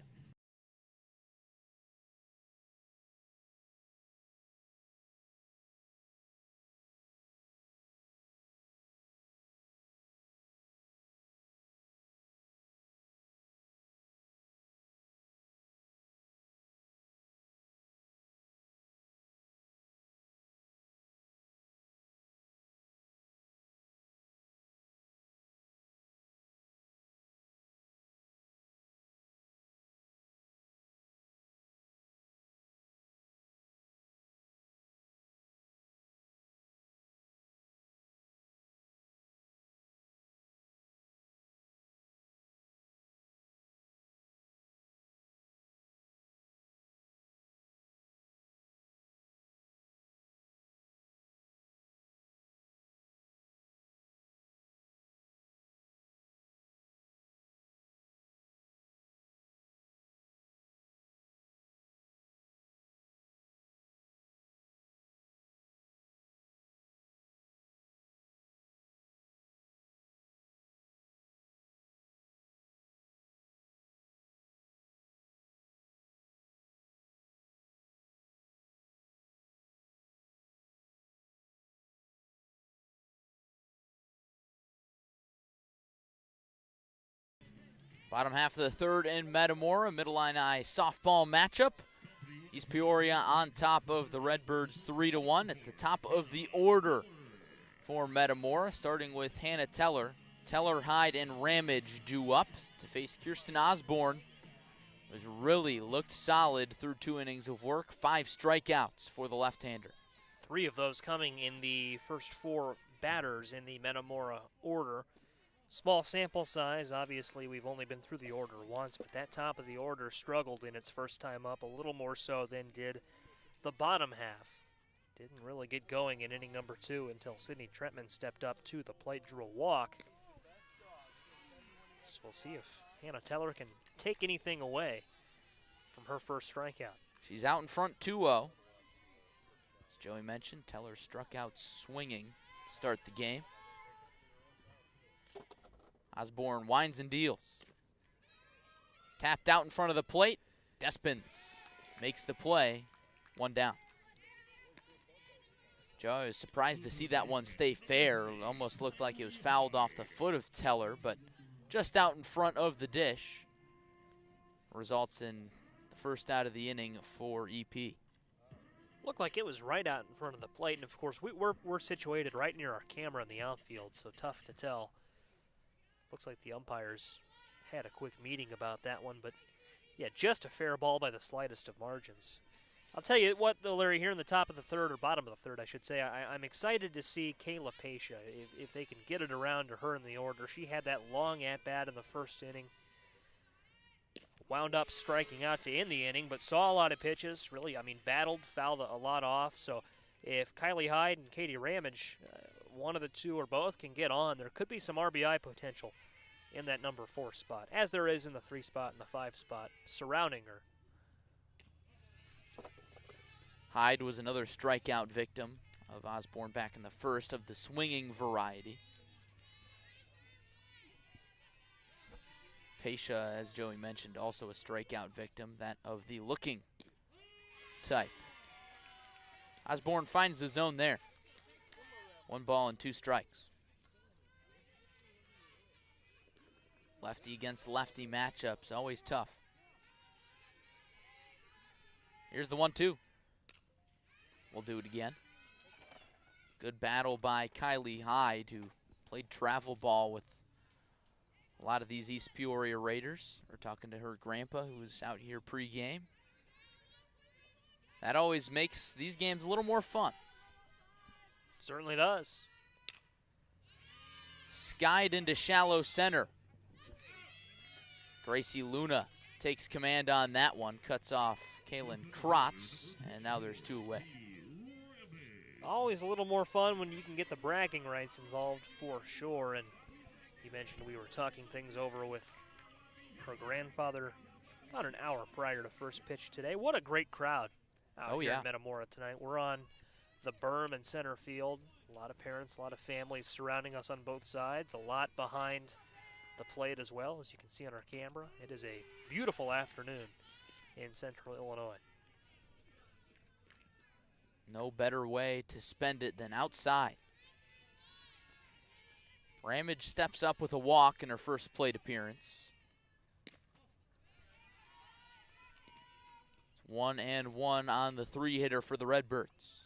Bottom half of the third in Metamora, Mid-Illini softball matchup. East Peoria on top of the Redbirds 3-1. It's the top of the order for Metamora, starting with Hannah Teller. Teller, Hyde, and Ramage due up to face Kirsten Osborne, who's really looked solid through 2 innings of work. 5 strikeouts for the left-hander. 3 of those coming in the first 4 batters in the Metamora order. Small sample size. Obviously, we've only been through the order once, but that top of the order struggled in its first time up a little more so than did the bottom half. Didn't really get going in inning number 2 until Sydney Trentman stepped up to the plate, drew a walk. So we'll see if Hannah Teller can take anything away from her first strikeout. She's out in front 2-0. As Joey mentioned, Teller struck out swinging to start the game. Osborne winds and deals. Tapped out in front of the plate. Despins makes the play. 1 down. Joey was surprised to see that one stay fair. It almost looked like it was fouled off the foot of Teller, but just out in front of the dish. Results in the first out of the inning for EP. Looked like it was right out in front of the plate, and of course we're situated right near our camera in the outfield, so tough to tell. Looks like the umpires had a quick meeting about that one, but yeah, just a fair ball by the slightest of margins. I'll tell you what, though, Larry, here in the top of the third, or bottom of the third, I should say, I'm excited to see Kayla Patia, if they can get it around to her in the order. She had that long at-bat in the first inning. Wound up striking out to end the inning, but saw a lot of pitches. Really, I mean, battled, fouled a lot off. So if Kylie Hyde and Katie Ramage, one of the two or both, can get on, there could be some RBI potential in that number 4 spot, as there is in the 3 spot and the 5 spot surrounding her. Hyde was another strikeout victim of Osborne back in the first, of the swinging variety. Patia, as Joey mentioned, also a strikeout victim, that of the looking type. Osborne finds the zone there. 1 ball and 2 strikes. Lefty against lefty matchups, always tough. Here's the 1-2. We'll do it again. Good battle by Kylie Hyde, who played travel ball with a lot of these East Peoria Raiders. We're talking to her grandpa, who was out here pregame. That always makes these games a little more fun. Certainly does. Skied into shallow center. Gracie Luna takes command on that one, cuts off Kaylin Krotz, and now there's 2 away. Always a little more fun when you can get the bragging rights involved, for sure. And you mentioned we were talking things over with her grandfather about an hour prior to first pitch today. What a great crowd out here in Metamora tonight. We're on the berm in center field. A lot of parents, a lot of families surrounding us on both sides. A lot behind the plate as well, as you can see on our camera. It is a beautiful afternoon in central Illinois. No better way to spend it than outside. Ramage steps up with a walk in her first plate appearance. It's 1-1 on the 3-hitter for the Redbirds.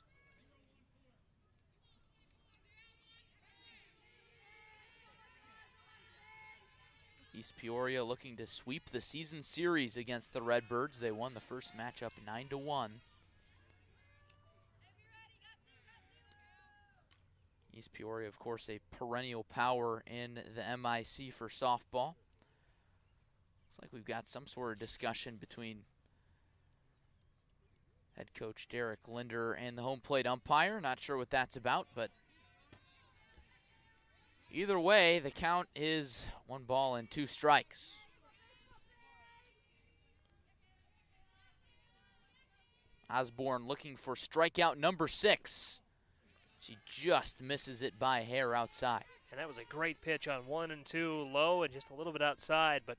East Peoria looking to sweep the season series against the Redbirds. They won the first matchup 9-1. East Peoria, of course, a perennial power in the MIC for softball. Looks like we've got some sort of discussion between head coach Derek Linder and the home plate umpire. Not sure what that's about, but either way, the count is 1 ball and 2 strikes. Osborne looking for strikeout number 6. She just misses it by a hair outside. And that was a great pitch on 1 and 2, low and just a little bit outside, but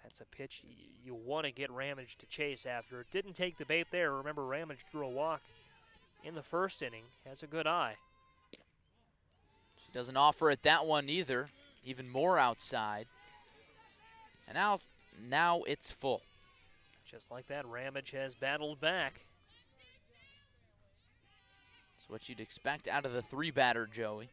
that's a pitch you want to get Ramage to chase after. It didn't take the bait there. Remember, Ramage drew a walk in the first inning, has a good eye. She doesn't offer it that one either, even more outside. And now it's full. Just like that, Ramage has battled back. That's what you'd expect out of the 3-batter, Joey.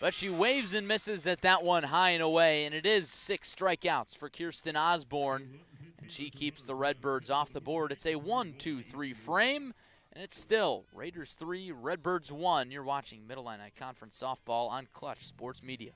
But she waves and misses at that one high and away, and it is 6 strikeouts for Kirsten Osborne, and she keeps the Redbirds off the board. It's a 1-2-3 frame, and it's still Raiders 3, Redbirds 1. You're watching Mid-Illini Conference Softball on Clutch Sports Media.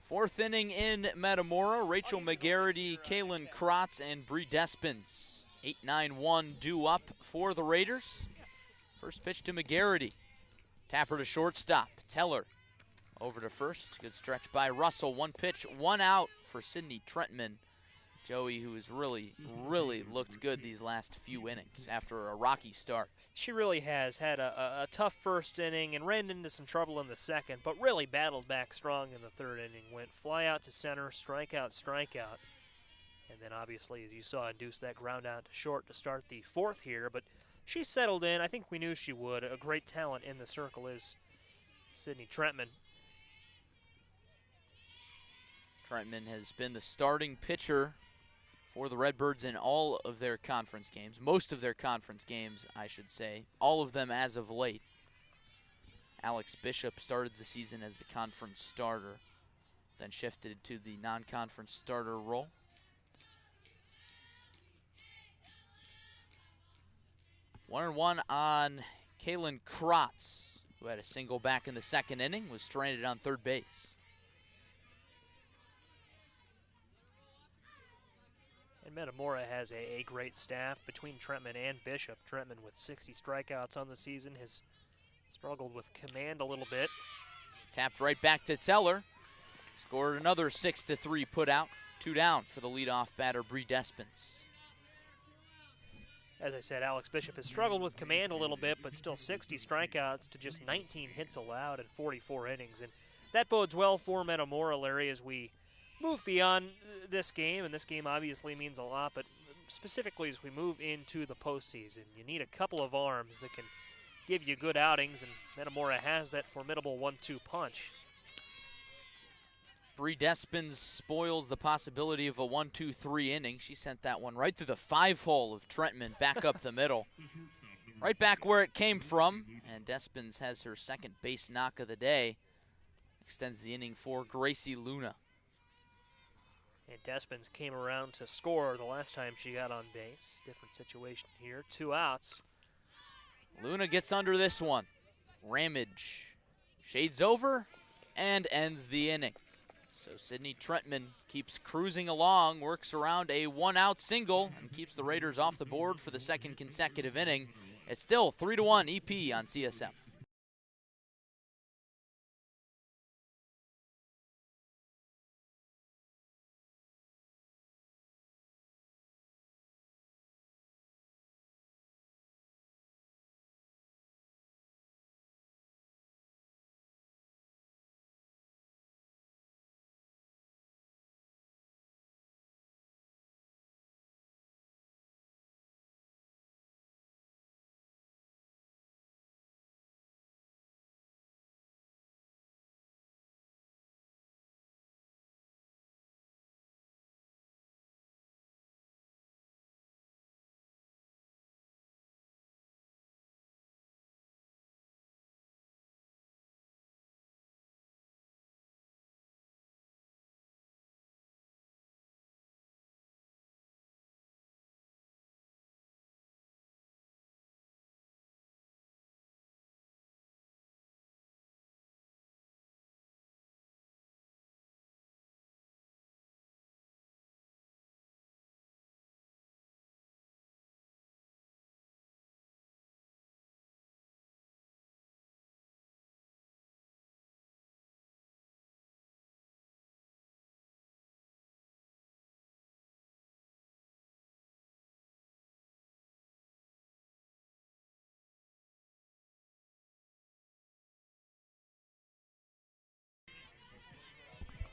Fourth inning in Metamora. Rachel McGarity, Kaylin Krotz, and Bree Despins. 8-9-1 due up for the Raiders. First pitch to McGarity. Tapper to shortstop. Teller over to first. Good stretch by Russell. One pitch, one out for Sydney Trentman. Joey, who has really looked good these last few innings after a rocky start. She really has had a tough first inning and ran into some trouble in the second, but really battled back strong in the third inning. Went fly out to center, strikeout, and then obviously, as you saw, induced that ground out to short to start the fourth here. But she settled in. I think we knew she would. A great talent in the circle is Sydney Trentman. Trentman has been the starting pitcher for the Redbirds in all of their conference games. Most of their conference games, I should say. All of them as of late. Alex Bishop started the season as the conference starter, then shifted to the non-conference starter role. 1-1 on Kaylin Krotz, who had a single back in the second inning, was stranded on third base. And Metamora has a great staff between Trentman and Bishop. Trentman with 60 strikeouts on the season has struggled with command a little bit. Tapped right back to Teller. Scored another 6-3 put out. 2 down for the leadoff batter, Bree Despins. As I said, Alex Bishop has struggled with command a little bit, but still 60 strikeouts to just 19 hits allowed in 44 innings. And that bodes well for Metamora, Larry, as we move beyond this game, and this game obviously means a lot, but specifically as we move into the postseason. You need a couple of arms that can give you good outings, and Metamora has that formidable 1-2 punch. Bree Despins spoils the possibility of a 1-2-3 inning. She sent that one right through the 5-hole of Trentman, back up the middle. Right back where it came from, and Despins has her second base knock of the day. Extends the inning for Gracie Luna. And Despins came around to score the last time she got on base. Different situation here, 2 outs. Luna gets under this one. Ramage shades over and ends the inning. So Sydney Trentman keeps cruising along, works around a 1-out single, and keeps the Raiders off the board for the second consecutive inning. It's still 3-1 EP on CSM.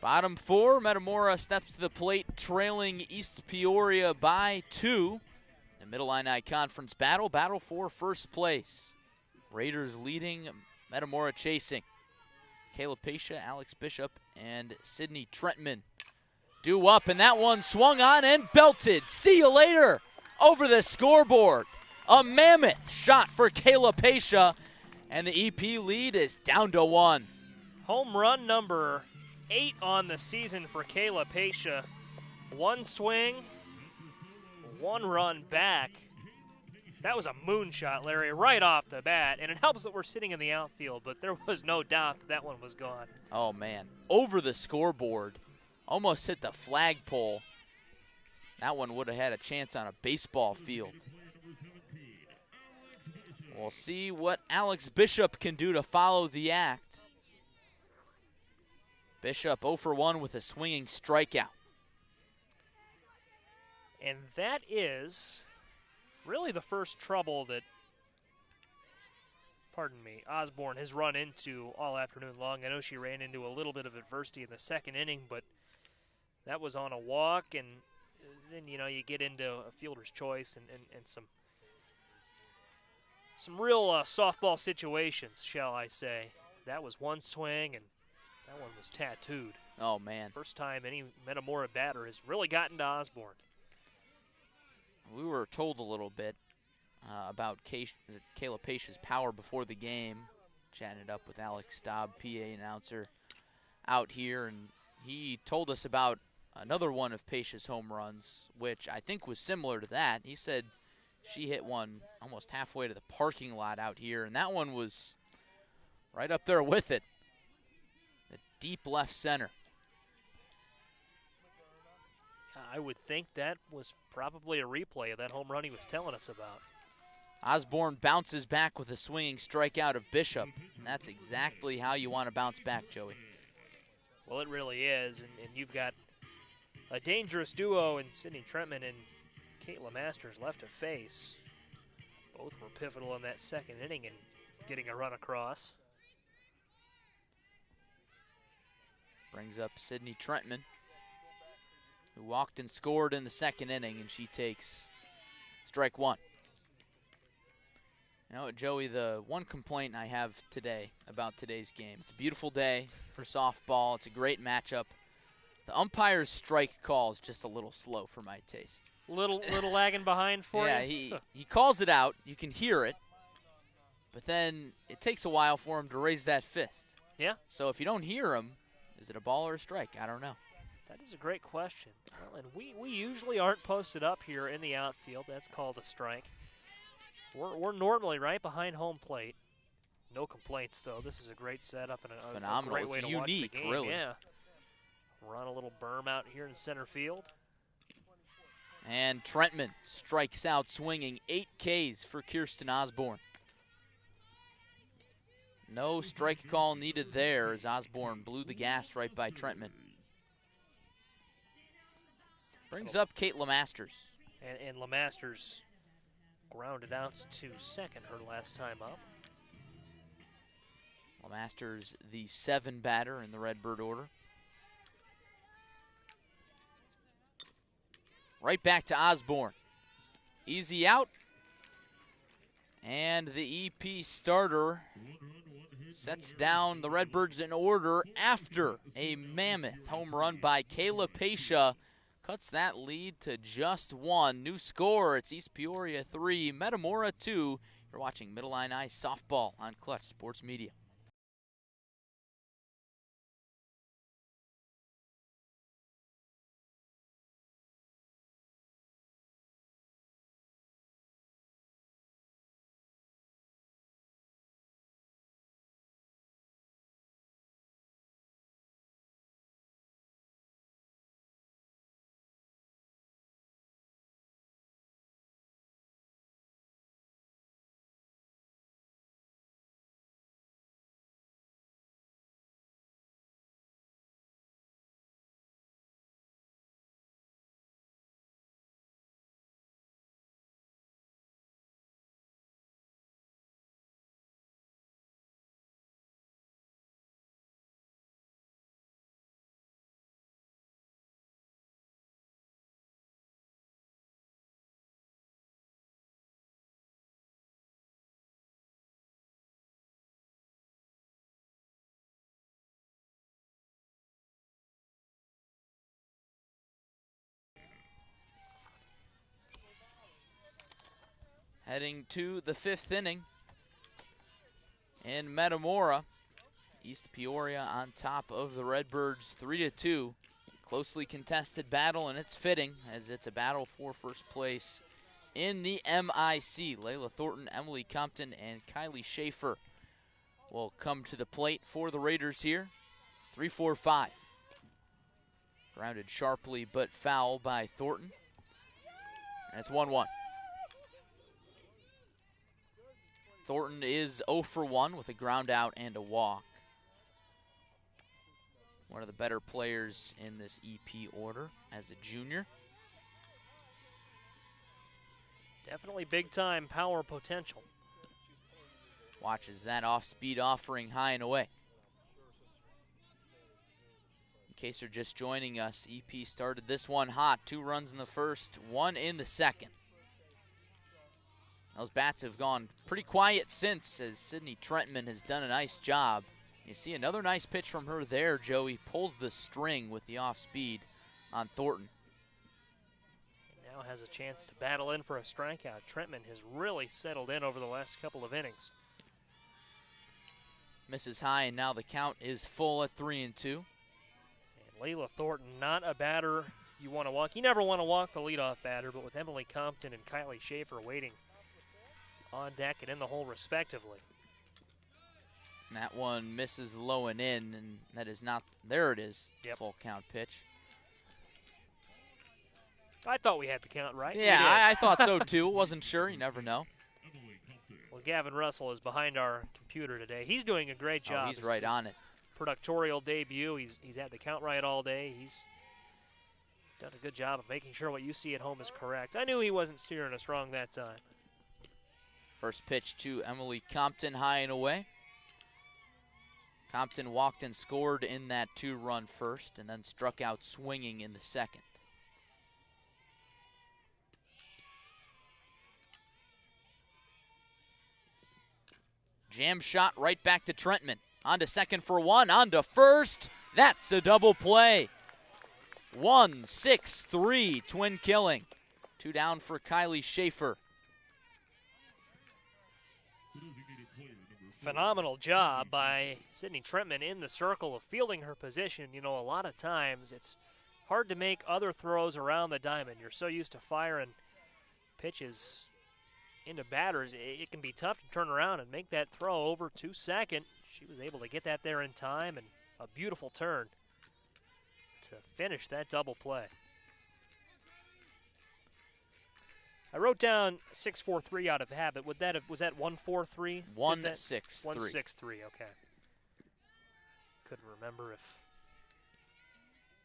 Bottom four, Metamora steps to the plate, trailing East Peoria by 2. The Mid-Illini Conference battle for first place. Raiders leading, Metamora chasing. Caleb Patia, Alex Bishop, and Sydney Trentman due up, and that one swung on and belted. See you later over the scoreboard. A mammoth shot for Caleb Patia, and the EP lead is down to 1. Home run number 8 on the season for Caleb Patia. 1 swing, 1 run back. That was a moonshot, Larry, right off the bat, and it helps that we're sitting in the outfield, but there was no doubt that one was gone. Oh, man. Over the scoreboard. Almost hit the flagpole. That one would have had a chance on a baseball field. We'll see what Alex Bishop can do to follow the act. Bishop 0 for 1 with a swinging strikeout. And that is really the first trouble that, Osborne has run into all afternoon long. I know she ran into a little bit of adversity in the second inning, but that was on a walk, and then, you get into a fielder's choice and some real softball situations, shall I say. That was 1 swing, and that one was tattooed. Oh, man. First time any Metamora batter has really gotten to Osborne. We were told a little bit about Caleb Patia's power before the game. Chatted up with Alex Staub, PA announcer, out here, and he told us about another one of Patia's home runs, which I think was similar to that. He said she hit one almost halfway to the parking lot out here, and that one was right up there with it. The deep left center. I would think that was probably a replay of that home run he was telling us about. Osborne bounces back with a swinging strikeout of Bishop, and that's exactly how you want to bounce back, Joey. Well, it really is, and you've got a dangerous duo in Sydney Trentman and Caitlin Masters left to face. Both were pivotal in that second inning and getting a run across. Brings up Sydney Trentman, who walked and scored in the second inning, and she takes strike 1. You know what, Joey, the one complaint I have today about today's game, it's a beautiful day for softball. It's a great matchup. The umpire's strike call is just a little slow for my taste. Little lagging behind for you? Yeah, he calls it out. You can hear it. But then it takes a while for him to raise that fist. Yeah. So if you don't hear him, is it a ball or a strike? I don't know. That is a great question. Well, and we usually aren't posted up here in the outfield. That's called a strike. We're normally right behind home plate. No complaints, though. This is a great setup and a great way to watch the game. Really. Yeah. We're on a little berm out here in center field. And Trentman strikes out swinging 8 Ks for Kirsten Osborne. No strike call needed there as Osborne blew the gas right by Trentman. Brings up Kate LeMasters. And LeMasters grounded out to second her last time up. LeMasters, the 7 batter in the Redbird order. Right back to Osborne. Easy out. And the EP starter sets down the Redbirds in order after a mammoth home run by Kayla Patia. Cuts that lead to just 1. New score, it's East Peoria 3, Metamora 2. You're watching Mid-Illini softball on Clutch Sports Media. Heading to the 5th inning in Metamora. East Peoria on top of the Redbirds 3-2. Closely contested battle, and it's fitting as it's a battle for first place in the MIC. Layla Thornton, Emily Compton, and Kylie Schaefer will come to the plate for the Raiders here. 3-4-5. Grounded sharply but foul by Thornton. And it's 1-1. Thornton is 0 for 1 with a ground out and a walk. One of the better players in this EP order as a junior. Definitely big time power potential. Watches that off-speed offering high and away. In case you're just joining us, EP started this one hot. 2 runs in the first, 1 in the second. Those bats have gone pretty quiet since, as Sydney Trentman has done a nice job. You see another nice pitch from her there, Joey. Pulls the string with the off-speed on Thornton. And now has a chance to battle in for a strikeout. Trentman has really settled in over the last couple of innings. Misses high, and now the count is full at 3-2. And Layla Thornton, not a batter you want to walk. You never want to walk the leadoff batter, but with Emily Compton and Kylie Schaefer waiting on deck and in the hole respectively. And that one misses low and in, and that is not, there it is, yep. Full count pitch. I thought we had the count right. Yeah, I thought so too. Wasn't sure, you never know. Well, Gavin Russell is behind our computer today. He's doing a great job. Oh, he's right on it. Productorial debut, he's had the count right all day. He's done a good job of making sure what you see at home is correct. I knew he wasn't steering us wrong that time. First pitch to Emily Compton, high and away. Compton walked and scored in that 2-run first and then struck out swinging in the second. Jam shot right back to Trentman. On to second for 1, on to first. That's a double play. 1-6-3, twin killing. 2 down for Kylie Schaefer. Phenomenal job by Sydney Trentman in the circle of fielding her position. You know, a lot of times it's hard to make other throws around the diamond. You're so used to firing pitches into batters, it can be tough to turn around and make that throw over to second. She was able to get that there in time, and a beautiful turn to finish that double play. I wrote down 6-4-3 out of habit. Was that 1-4-3? 1-6-3. 1-6-3. Okay. Couldn't remember if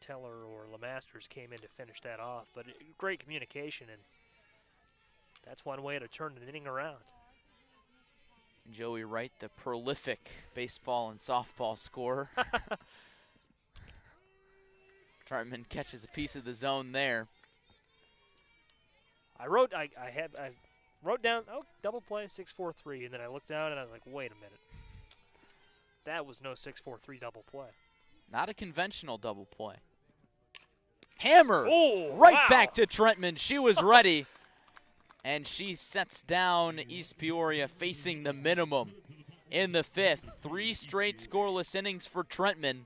Teller or LeMasters came in to finish that off, but great communication, and that's one way to turn an inning around. Joey Wright, the prolific baseball and softball scorer. Trentman catches a piece of the zone there. I wrote down, double play, 6-4-3, and then I looked down and I was like, wait a minute. That was no 6-4-3 double play. Not a conventional double play. Hammer! Oh, right back to Trentman. She was ready. And she sets down East Peoria facing the minimum in the 5th. 3 straight scoreless innings for Trentman.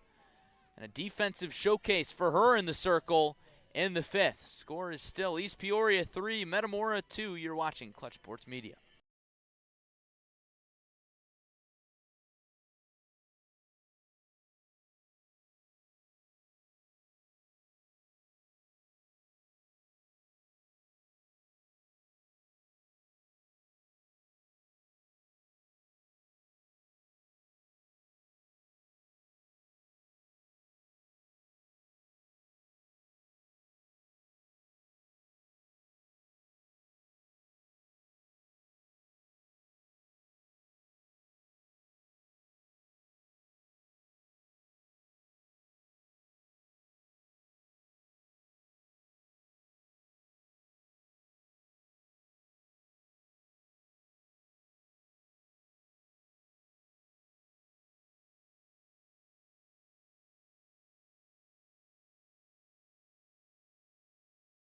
And a defensive showcase for her in the circle in the 5th. Score is still East Peoria 3, Metamora 2. You're watching Clutch Sports Media.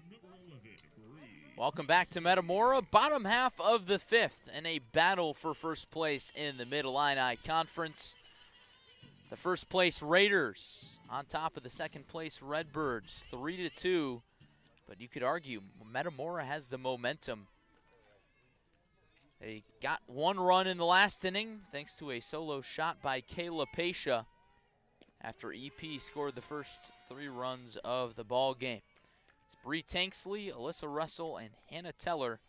Number 11, Bree. Welcome back to Metamora, bottom half of the fifth, and a battle for first place in the Mid-Illini Conference. The first place Raiders on top of the second place Redbirds, 3-2, but you could argue Metamora has the momentum. They got one run in the last inning thanks to a solo shot by Patia after EP scored the first 3 runs of the ball game. It's Bree Tanksley, Alyssa Russell, and Hannah Teller.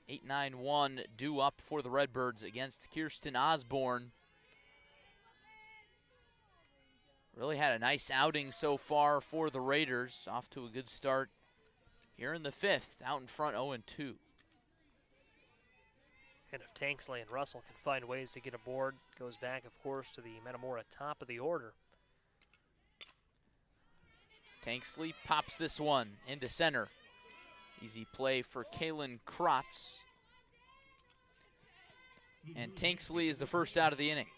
8-9-1 due up for the Redbirds against Kirsten Osborne. Really had a nice outing so far for the Raiders. Off to a good start here in the fifth, out in front 0-2. And if Tanksley and Russell can find ways to get aboard, goes back, of course, to the Metamora top of the order. Tanksley pops this one into center. Easy play for Kaylin Krotz. And Tanksley is the first out of the inning.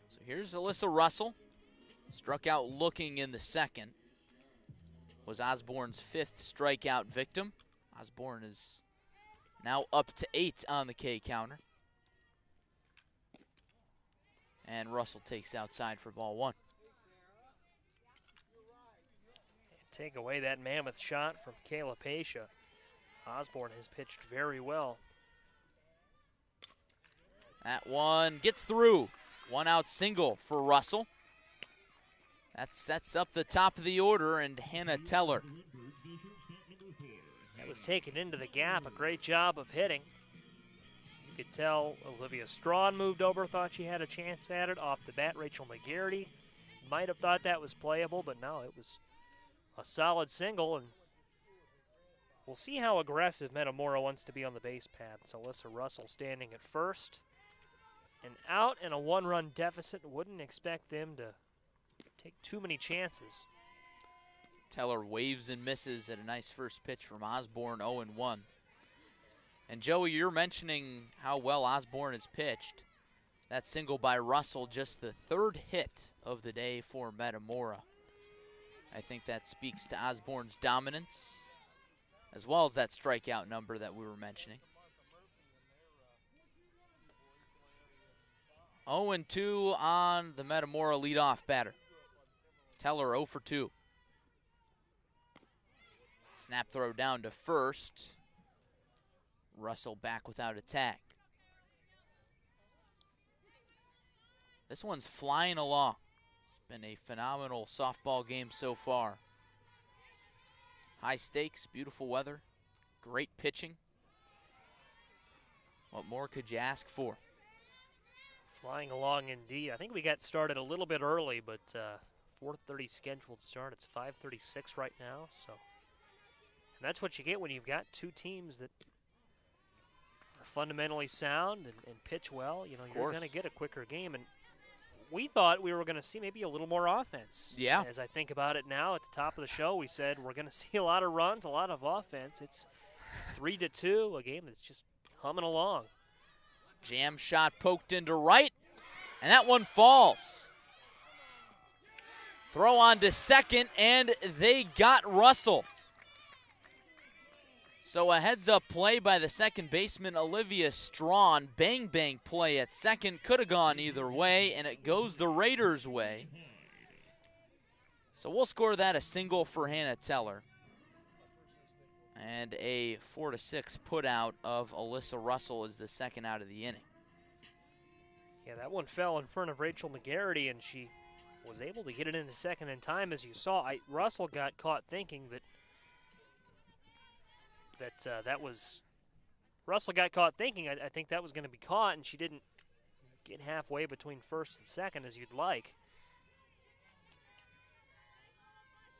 So here's Alyssa Russell. Struck out looking in the second. Was Osborne's 5th strikeout victim. Osborne is now up to 8 on the K counter. And Russell takes outside for ball 1. Take away that mammoth shot from Patia. Osborne has pitched very well. That one gets through. 1 out single for Russell. That sets up the top of the order, and Hannah Teller. That was taken into the gap. A great job of hitting. You could tell Olivia Strawn moved over, thought she had a chance at it. Off the bat, Rachel McGarity might have thought that was playable, but no, it was a solid single, and we'll see how aggressive Metamora wants to be on the base paths. Alyssa Russell standing at first. And out in a 1-run deficit, wouldn't expect them to take too many chances. Teller waves and misses at a nice first pitch from Osborne, 0-1. And Joey, you're mentioning how well Osborne has pitched. That single by Russell, just the 3rd hit of the day for Metamora. I think that speaks to Osborne's dominance, as well as that strikeout number that we were mentioning. 0-2 on the Metamora leadoff batter. Teller 0 for 2. Snap throw down to first. Russell back without a tag. This one's flying along. It's been a phenomenal softball game so far. High stakes, beautiful weather, great pitching. What more could you ask for? Flying along indeed. I think we got started a little bit early, but 4:30 scheduled start. It's 5:36 right now, so. And that's what you get when you've got 2 teams that are fundamentally sound and pitch well. You know, you're going to get a quicker game. And we thought we were going to see maybe a little more offense. Yeah. As I think about it now, at the top of the show, we said we're going to see a lot of runs, a lot of offense. It's 3-2, a game that's just humming along. Jam shot poked into right, and that one falls. Throw on to second, and they got Russell. So a heads-up play by the second baseman, Olivia Strawn. Bang-bang play at second. Could have gone either way, and it goes the Raiders' way. So we'll score that a single for Hannah Teller. And a 4-6 put out of Alyssa Russell is the second out of the inning. Yeah, that one fell in front of Rachel McGarity, and she was able to get it into second in time, as you saw. Russell got caught thinking Russell got caught thinking I think that was going to be caught, and she didn't get halfway between first and second as you'd like.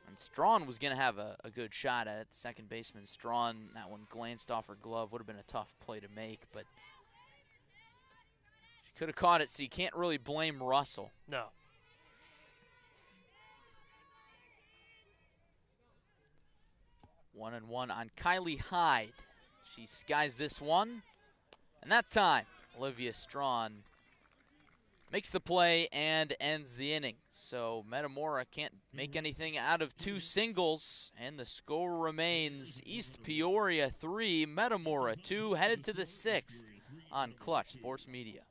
And Strawn was going to have a good shot at it. The second baseman, Strawn, that one glanced off her glove. Would have been a tough play to make, but she could have caught it, so you can't really blame Russell. No. One and one on Kylie Hyde. She skies this one. And that time, Olivia Strawn makes the play and ends the inning. So Metamora can't make anything out of two singles, and the score remains East Peoria 3, Metamora 2, headed to the 6th on Clutch Sports Media.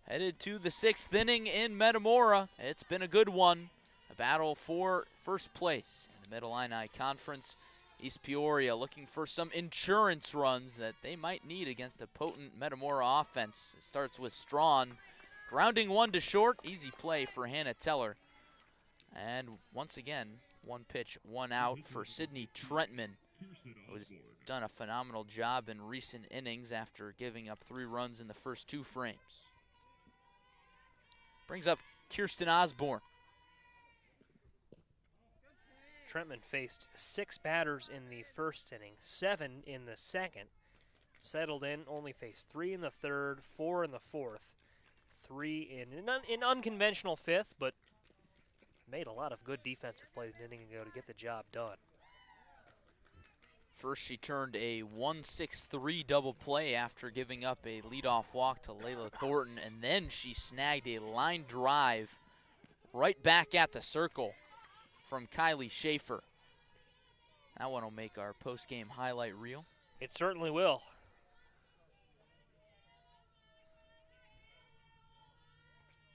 Headed to the 6th inning in Metamora. It's been a good one. A battle for first place in the Mid-Illini Conference. East Peoria looking for some insurance runs that they might need against a potent Metamora offense. It starts with Strawn, grounding one to short. Easy play for Hannah Teller. And once again, one pitch, one out for Sydney Trentman, who's done a phenomenal job in recent innings after giving up 3 runs in the first 2 frames. Brings up Kirsten Osborne. Trentman faced 6 batters in the first inning, 7 in the second. Settled in, only faced 3 in the third, 4 in the fourth, 3 in an unconventional 5th, but made a lot of good defensive plays an inning ago to get the job done. First, she turned a 1-6-3 double play after giving up a leadoff walk to Layla Thornton, and then she snagged a line drive right back at the circle from Kylie Schaefer. That one will make our post-game highlight reel. It certainly will.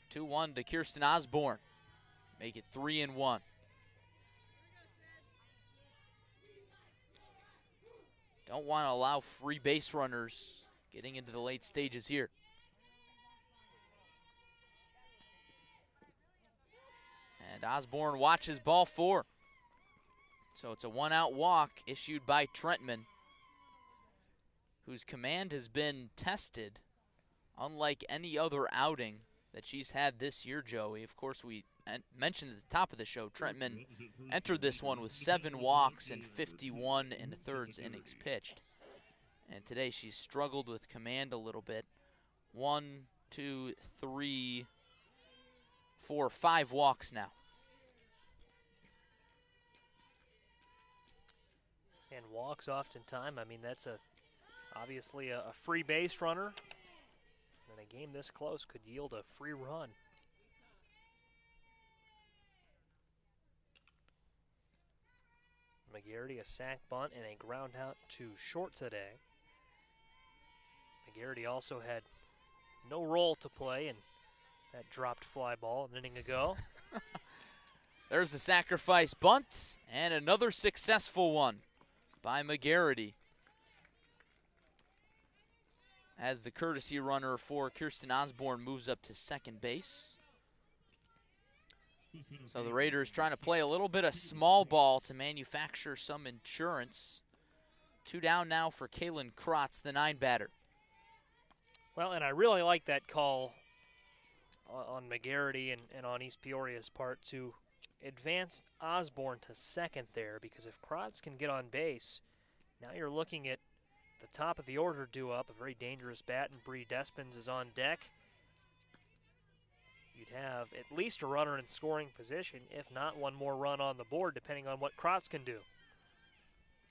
(2-1) to Kirsten Osborne. Make it 3-1. Don't want to allow free base runners getting into the late stages here. And Osborne watches ball 4. So it's a 1-out walk issued by Trentman, whose command has been tested unlike any other outing that she's had this year, Joey. Of course, we mentioned at the top of the show, Trentman entered this one with 7 walks and 51 1/3 innings pitched. And today she's struggled with command a little bit. 1, 2, 3, 4, 5 walks now. And walks oftentimes, I mean, that's obviously a free base runner. And a game this close could yield a free run. McGarity, a sac bunt and a ground out to short today. McGarity also had no role to play in that dropped fly ball an inning ago. There's a sacrifice bunt and another successful one by McGarity, as the courtesy runner for Kirsten Osborne moves up to second base. So the Raiders trying to play a little bit of small ball to manufacture some insurance. 2 down now for Kaylin Krotz, the 9-batter. Well, and I really like that call on McGarity and on East Peoria's part to advance Osborne to second there, because if Krotz can get on base, now you're looking at the top of the order due up, a very dangerous bat, and Bree Despins is on deck. You'd have at least a runner in scoring position, if not one more run on the board, depending on what Krotz can do.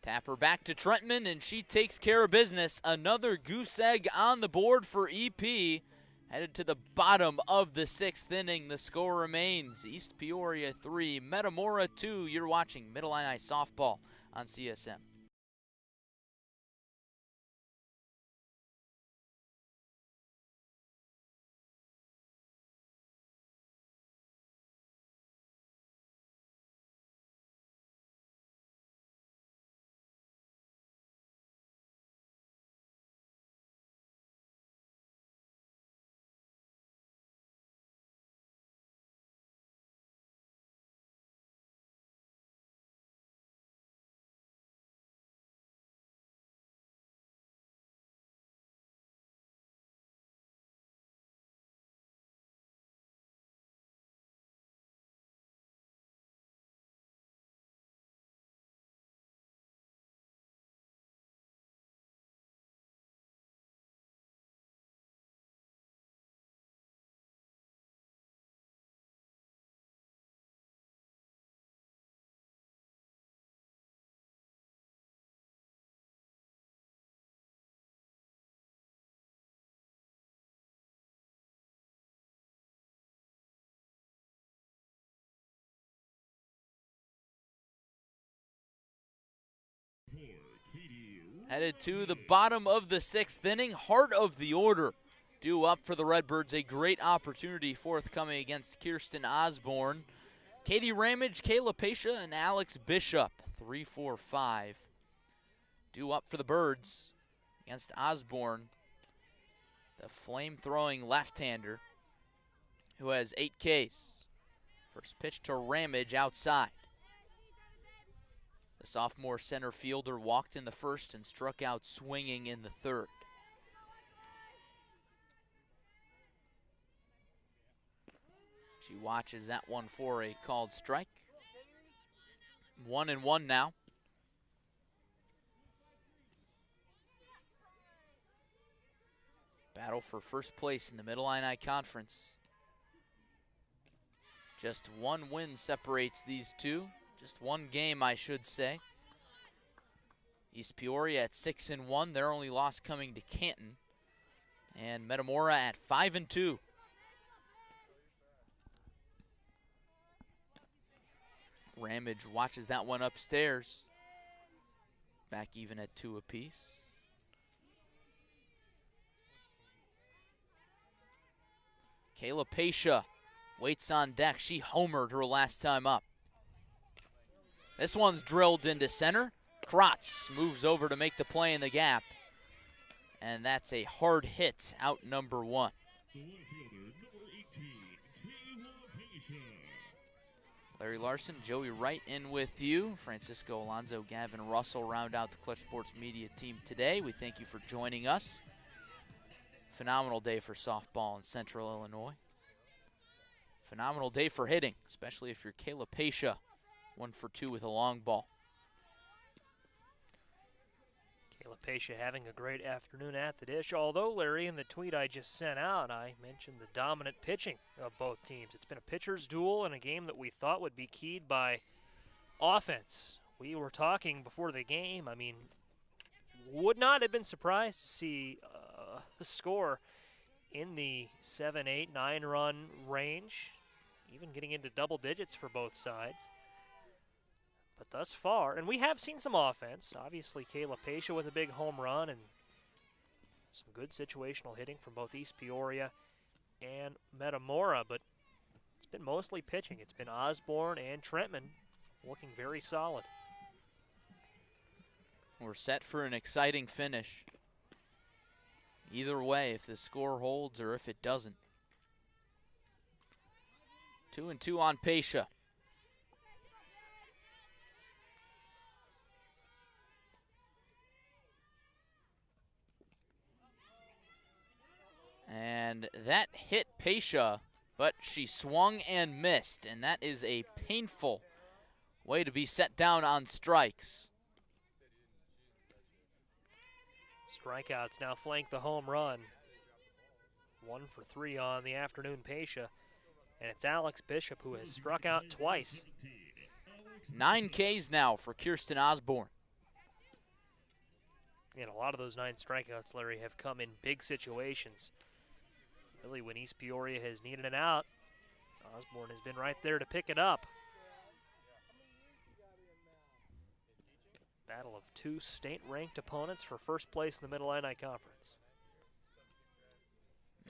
Tapper back to Trentman, and she takes care of business. Another goose egg on the board for EP. Headed to the bottom of the 6th inning. The score remains East Peoria 3, Metamora 2. You're watching Mid-Illini Softball on CSM. Headed to the bottom of the 6th inning, heart of the order. Due up for the Redbirds, a great opportunity forthcoming against Kirsten Osborne. Katie Ramage, Kayla Patia, and Alex Bishop, 3, 4, 5. Due up for the Birds against Osborne, the flame-throwing left-hander who has 8 Ks. First pitch to Ramage outside. The sophomore center fielder walked in the first and struck out swinging in the third. She watches that one for a called strike. 1-1 now. Battle for first place in the Mid-Illini Conference. Just one win separates these two. Just one game, I should say. East Peoria at 6-1. Their only loss coming to Canton. And Metamora at 5-2. Ramage watches that one upstairs. Back even at 2 apiece. Kayla Patia waits on deck. She homered her last time up. This one's drilled into center. Kratz moves over to make the play in the gap. And that's a hard hit, out number 1. Larry Larson, Joey Wright in with you. Francisco Alonso, Gavin Russell round out the Clutch Sports Media team today. We thank you for joining us. Phenomenal day for softball in Central Illinois. Phenomenal day for hitting, especially if you're Kayla Patia, 1 for 2 with a long ball. Kayla Patia having a great afternoon at the dish. Although, Larry, in the tweet I just sent out, I mentioned the dominant pitching of both teams. It's been a pitcher's duel in a game that we thought would be keyed by offense. We were talking before the game. I mean, would not have been surprised to see the score in the 7, 8, 9 run range, even getting into double digits for both sides. But thus far, and we have seen some offense. Obviously, Kayla Patia with a big home run and some good situational hitting from both East Peoria and Metamora, but it's been mostly pitching. It's been Osborne and Trentman looking very solid. We're set for an exciting finish. Either way, if the score holds or if it doesn't. 2-2 on Patia. And that hit Patia, but she swung and missed, and that is a painful way to be set down on strikes. Strikeouts now flank the home run. 1 for 3 on the afternoon, Patia. And it's Alex Bishop who has struck out twice. 9 Ks now for Kirsten Osborne. And a lot of those 9 strikeouts, Larry, have come in big situations. Really, when East Peoria has needed an out, Osborne has been right there to pick it up. Battle of 2 state-ranked opponents for first place in the Mid-Illini Conference.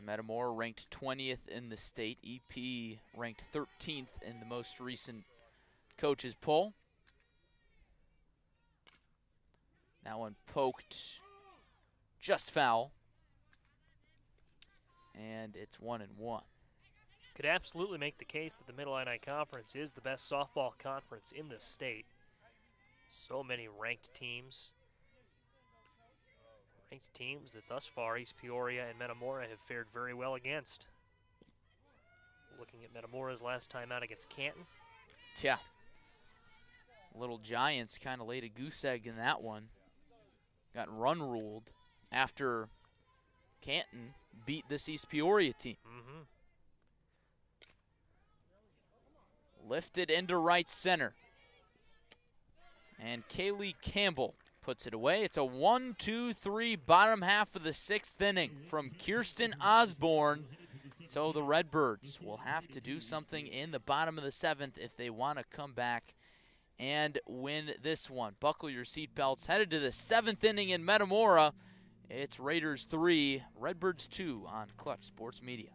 Metamora ranked 20th in the state. EP ranked 13th in the most recent coaches poll. That one poked just foul. And it's 1-1. Could absolutely make the case that the Mid-Illini Conference is the best softball conference in the state. So many ranked teams. Ranked teams that thus far East Peoria and Metamora have fared very well against. Looking at Metamora's last time out against Canton. Yeah. Little Giants kind of laid a goose egg in that one. Got run ruled after Canton beat this East Peoria team. Lifted into right center. And Kaylee Campbell puts it away. It's a 1-2-3 bottom half of the 6th inning from Kirsten Osborne. So the Redbirds will have to do something in the bottom of the 7th if they want to come back and win this one. Buckle your seatbelts. Headed to the 7th inning in Metamora. It's Raiders 3, Redbirds 2 on Clutch Sports Media.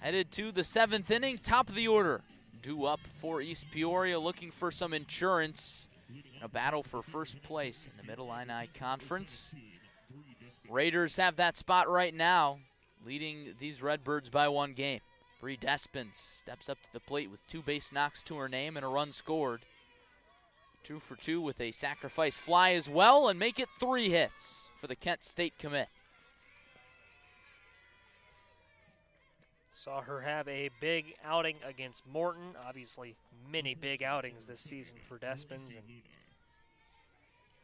Headed to the 7th inning, top of the order. Due up for East Peoria, looking for some insurance in a battle for first place in the Mid-Illini Conference. Raiders have that spot right now, leading these Redbirds by 1 game. Bree Despens steps up to the plate with 2 base knocks to her name and a run scored. 2 for 2 with a sacrifice fly as well, and make it 3 hits for the Kent State commit. Saw her have a big outing against Morton. Obviously, many big outings this season for Despens, and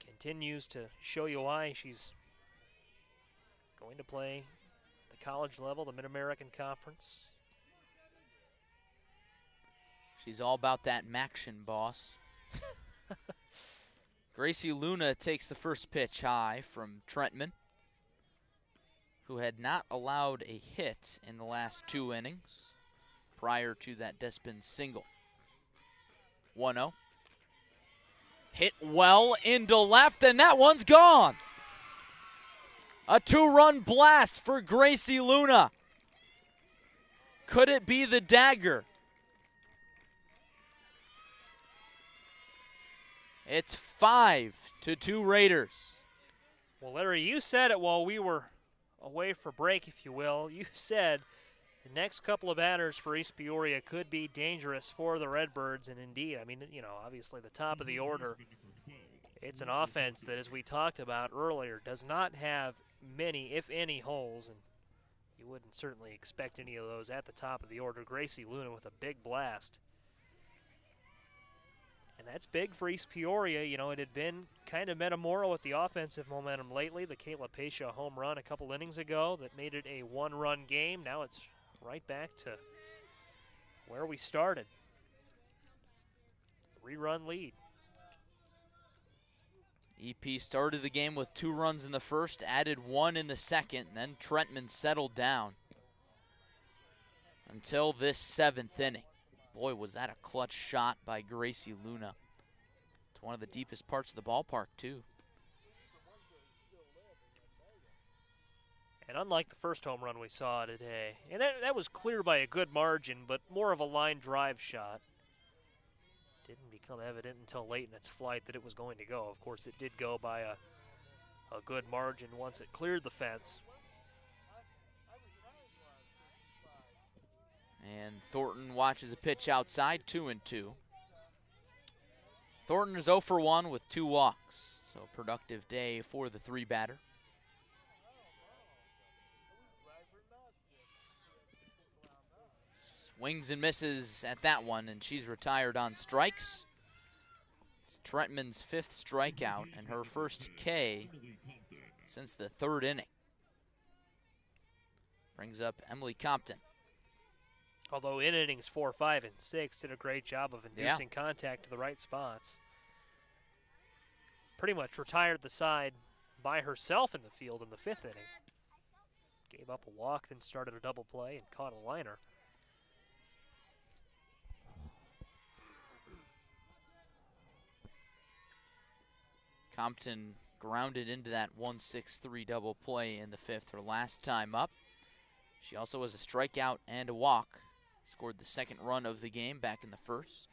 continues to show you why she's going to play the college level, the Mid-American Conference. She's all about that Maction, boss. Gracie Luna takes the first pitch high from Trentman, who had not allowed a hit in the last 2 innings prior to that Despens single. 1-0. Hit well into left, and that one's gone. A 2-run blast for Gracie Luna. Could it be the dagger? It's 5-2 Raiders. Well, Larry, you said it while we were away for break, if you will. You said the next couple of batters for East Peoria could be dangerous for the Redbirds, and indeed, I mean, you know, obviously the top of the order, it's an offense that, as we talked about earlier, does not have many, if any, holes, and you wouldn't certainly expect any of those at the top of the order. Gracie Luna with a big blast. And that's big for East Peoria. You know, it had been kind of Metamora with the offensive momentum lately. The Kayla Patia home run a couple innings ago that made it a 1-run game. Now it's right back to where we started. 3-run lead. EP started the game with 2 runs in the first, added 1 in the second, and then Trentman settled down until this 7th inning. Boy, was that a clutch shot by Gracie Luna. It's one of the deepest parts of the ballpark, too. And unlike the first home run we saw today, and that was clear by a good margin, but more of a line drive shot. Didn't become evident until late in its flight that it was going to go. Of course, it did go by a good margin once it cleared the fence. And Thornton watches a pitch outside, 2-2. Thornton is 0 for 1 with 2 walks, so productive day for the 3-batter. Swings and misses at that one, and she's retired on strikes. It's Trentman's 5th strikeout and her first K since the 3rd inning. Brings up Emily Compton. Although in innings 4, 5, and 6 did a great job of inducing contact to the right spots. Pretty much retired the side by herself in the field in the 5th inning. Gave up a walk, then started a double play and caught a liner. Compton grounded into that 1-6-3 double play in the fifth, her last time up. She also has a strikeout and a walk. Scored the second run of the game back in the first.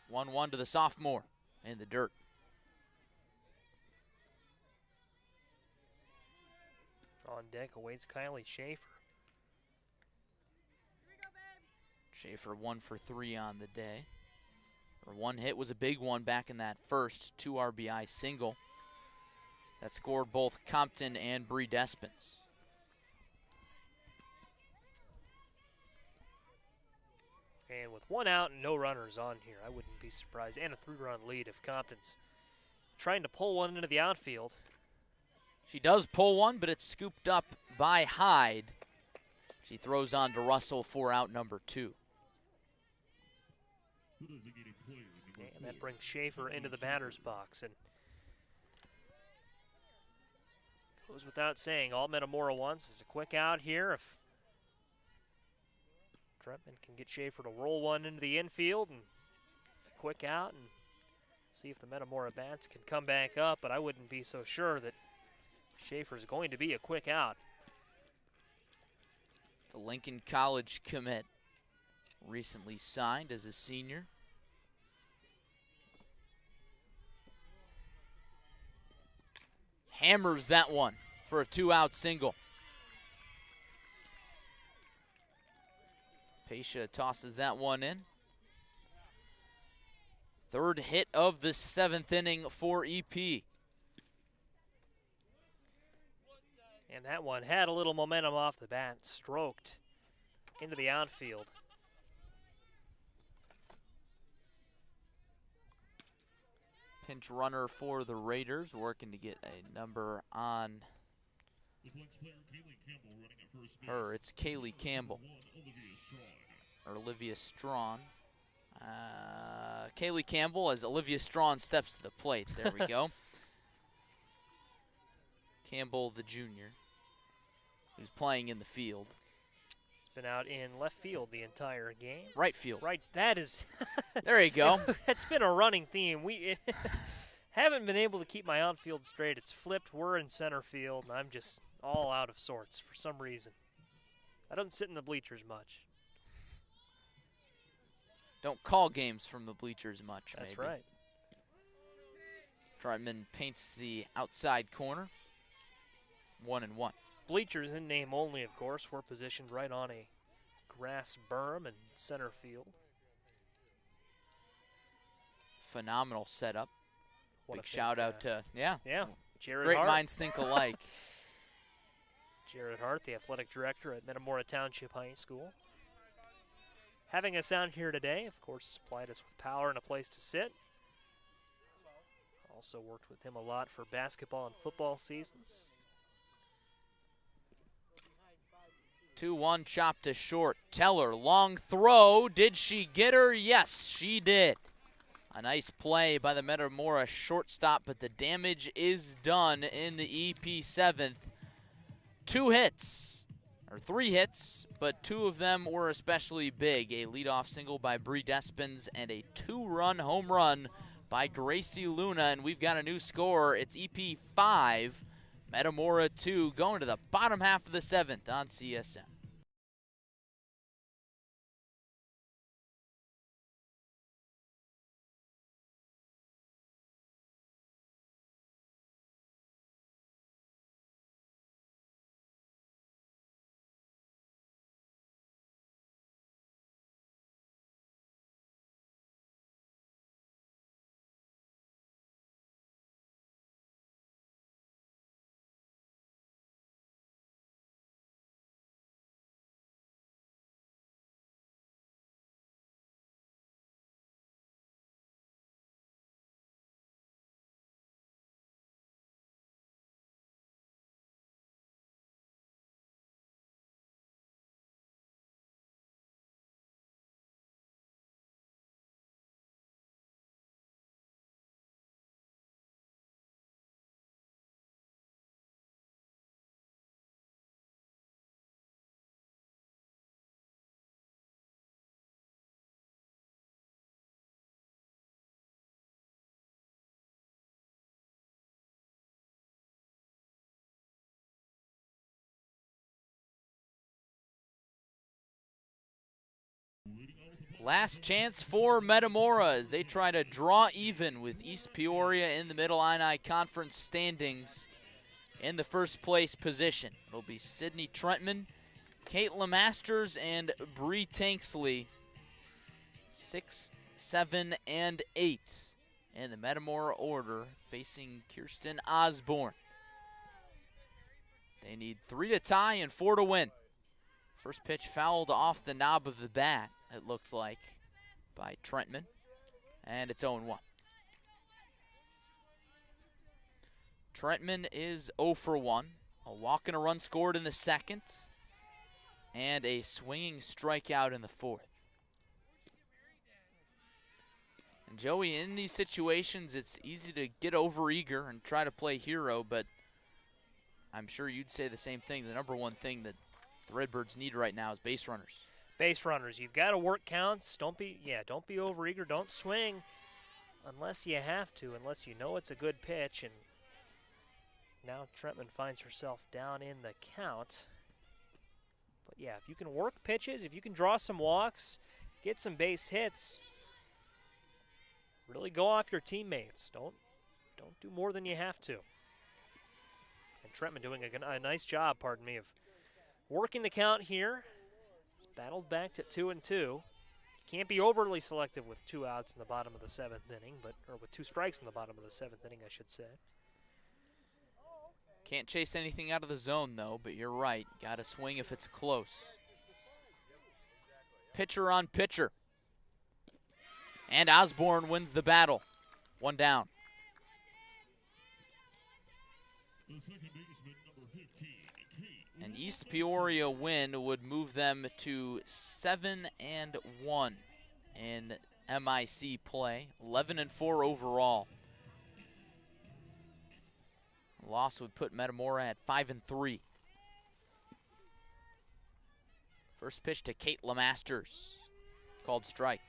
One to the sophomore in the dirt. On deck awaits Kylie Schaefer. Schaefer 1 for 3 on the day. Her one hit was a big one back in that first 2 RBI single that scored both Compton and Bree Despens. And with 1 out and no runners on here, I wouldn't be surprised. And a 3-run lead if Compton's trying to pull one into the outfield. She does pull one, but it's scooped up by Hyde. She throws on to Russell for out number 2. And that brings Schaefer into the batter's box. And goes without saying, all Metamora wants is a quick out here. If Trentman can get Schaefer to roll one into the infield and a quick out and see if the Metamora bats can come back up, but I wouldn't be so sure that Schaefer's going to be a quick out. The Lincoln College commit recently signed as a senior. Hammers that one for a 2-out single. Patia tosses that one in. Third hit of the 7th inning for EP. And that one had a little momentum off the bat, stroked into the outfield. Pinch runner for the Raiders, working to get a number on her. It's Kaylee Campbell. Or Olivia Strawn. Kaylee Campbell as Olivia Strawn steps to the plate. There we go. Campbell, the junior, who's playing in the field. He's been out in left field the entire game. Right field. Right, that is. There you go. It's been a running theme. We haven't been able to keep my outfield straight. It's flipped. We're in center field, and I'm just all out of sorts for some reason. I don't sit in the bleachers much. Don't call games from the bleachers much, That's maybe. right. Trotman paints the outside corner. 1-1. Bleachers in name only, of course. We're positioned right on a grass berm in center field. Phenomenal setup. Wanna Big shout out to, Yeah, Jared great Hart. minds think alike. Jared Hart, the athletic director at Metamora Township High School. Having us out here today, of course, supplied us with power and a place to sit. Also worked with him a lot for basketball and football seasons. 2-1 chop to short. Teller, long throw. Did she get her? Yes, she did. A nice play by the Metamora shortstop, but the damage is done in the EP 7th. 2 hits, or 3 hits, but 2 of them were especially big. A leadoff single by Bree Despens and a 2-run home run by Gracie Luna, and we've got a new score. It's EP 5, Metamora 2, going to the bottom half of the 7th on CSM. Last chance for Metamora as they try to draw even with East Peoria in the Mid-Illini Conference standings in the first place position. It'll be Sydney Trentman, Caitlin Masters, and Bree Tanksley, 6, 7, and 8 in the Metamora order, facing Kirsten Osborne. They need 3 to tie and 4 to win. First pitch fouled off the knob of the bat, it looks like, by Trentman, and it's 0-1. Trentman is 0 for 1. A walk and a run scored in the second, and a swinging strikeout in the fourth. And Joey, in these situations, it's easy to get overeager and try to play hero, but I'm sure you'd say the same thing. The number one thing that the Redbirds need right now is base runners. Base runners. You've got to work counts. Don't be overeager. Don't swing unless you have to, unless you know it's a good pitch. And now Trentman finds herself down in the count. But yeah, if you can work pitches, if you can draw some walks, get some base hits, really go off your teammates. Don't do more than you have to. And Trentman doing a nice job, of working the count here. It's battled back to 2-2. You can't be overly selective with 2 outs in the bottom of the 7th inning, or with 2 strikes in the bottom of the 7th inning, I should say. Can't chase anything out of the zone, though, but you're right. Got to swing if it's close. Pitcher on pitcher. And Osborne wins the battle. 1 down. An East Peoria win would move them to 7-1 in MIC play, 11-4 overall. Loss would put Metamora at 5-3. First pitch to Kate Lemasters, called strike.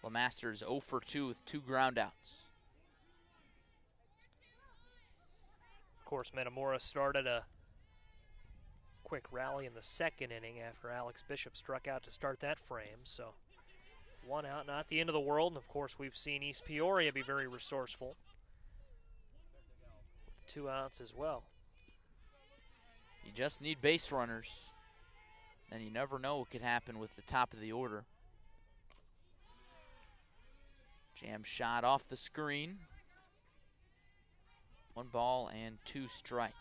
Lemasters 0 for 2 with 2 groundouts. Of course, Metamora started a quick rally in the 2nd inning after Alex Bishop struck out to start that frame. So 1 out, not the end of the world. And of course, we've seen East Peoria be very resourceful with 2 outs as well. You just need base runners, and you never know what could happen with the top of the order. Jam shot off the screen. 1 ball and 2 strikes.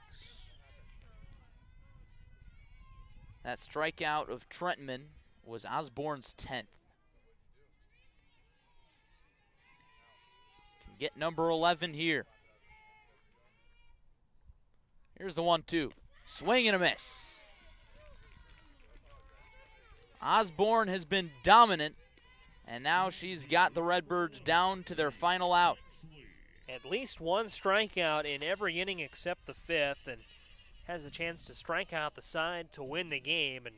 That strikeout of Trentman was Osborne's 10th. Can get number 11 here. Here's the 1-2. Swing and a miss. Osborne has been dominant, and now she's got the Redbirds down to their final out. At least 1 strikeout in every inning except the 5th, and has a chance to strike out the side to win the game and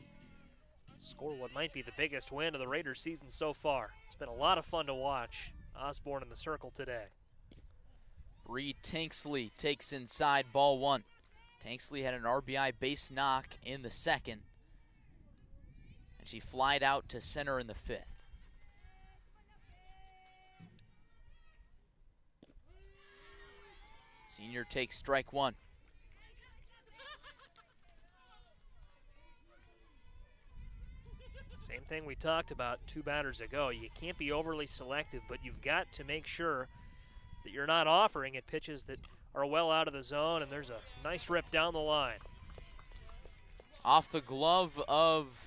score what might be the biggest win of the Raiders season so far. It's been a lot of fun to watch Osborne in the circle today. Bree Tanksley takes inside, ball 1. Tanksley had an RBI base knock in the 2nd, and she flied out to center in the 5th. Senior takes strike 1. Same thing we talked about 2 batters ago. You can't be overly selective, but you've got to make sure that you're not offering at pitches that are well out of the zone, and there's a nice rip down the line. Off the glove of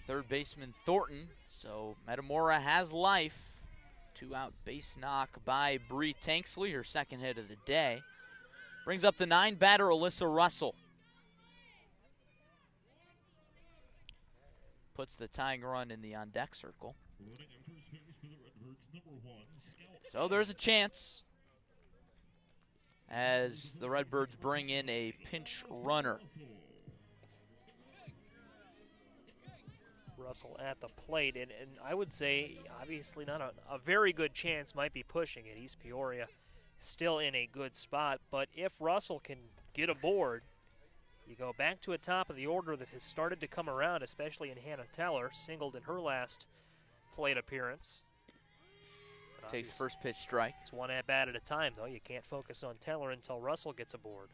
third baseman Thornton, so Metamora has life. 2-out base knock by Bree Tanksley, her 2nd hit of the day. Brings up the 9-batter Alyssa Russell. Puts the tying run in the on-deck circle. So there's a chance as the Redbirds bring in a pinch runner. Russell at the plate, and I would say obviously not a very good chance, might be pushing it. East Peoria still in a good spot, but if Russell can get aboard, You go back to a top of the order that has started to come around, especially in Hannah Teller, singled in her last plate appearance. Takes first pitch strike. It's one at-bat at a time, though. You can't focus on Teller until Russell gets aboard.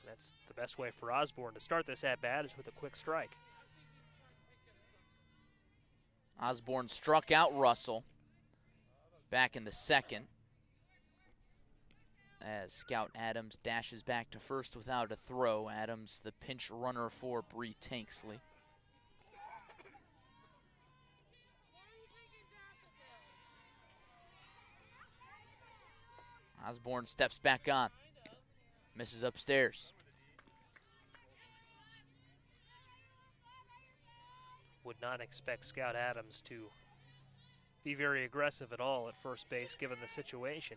That's the best way for Osborne to start this at-bat, is with a quick strike. Osborne struck out Russell back in the second, as Scout Adams dashes back to first without a throw. Adams, the pinch runner for Bree Tanksley. Osborne steps back on, misses upstairs. Would not expect Scout Adams to be very aggressive at all at first base given the situation.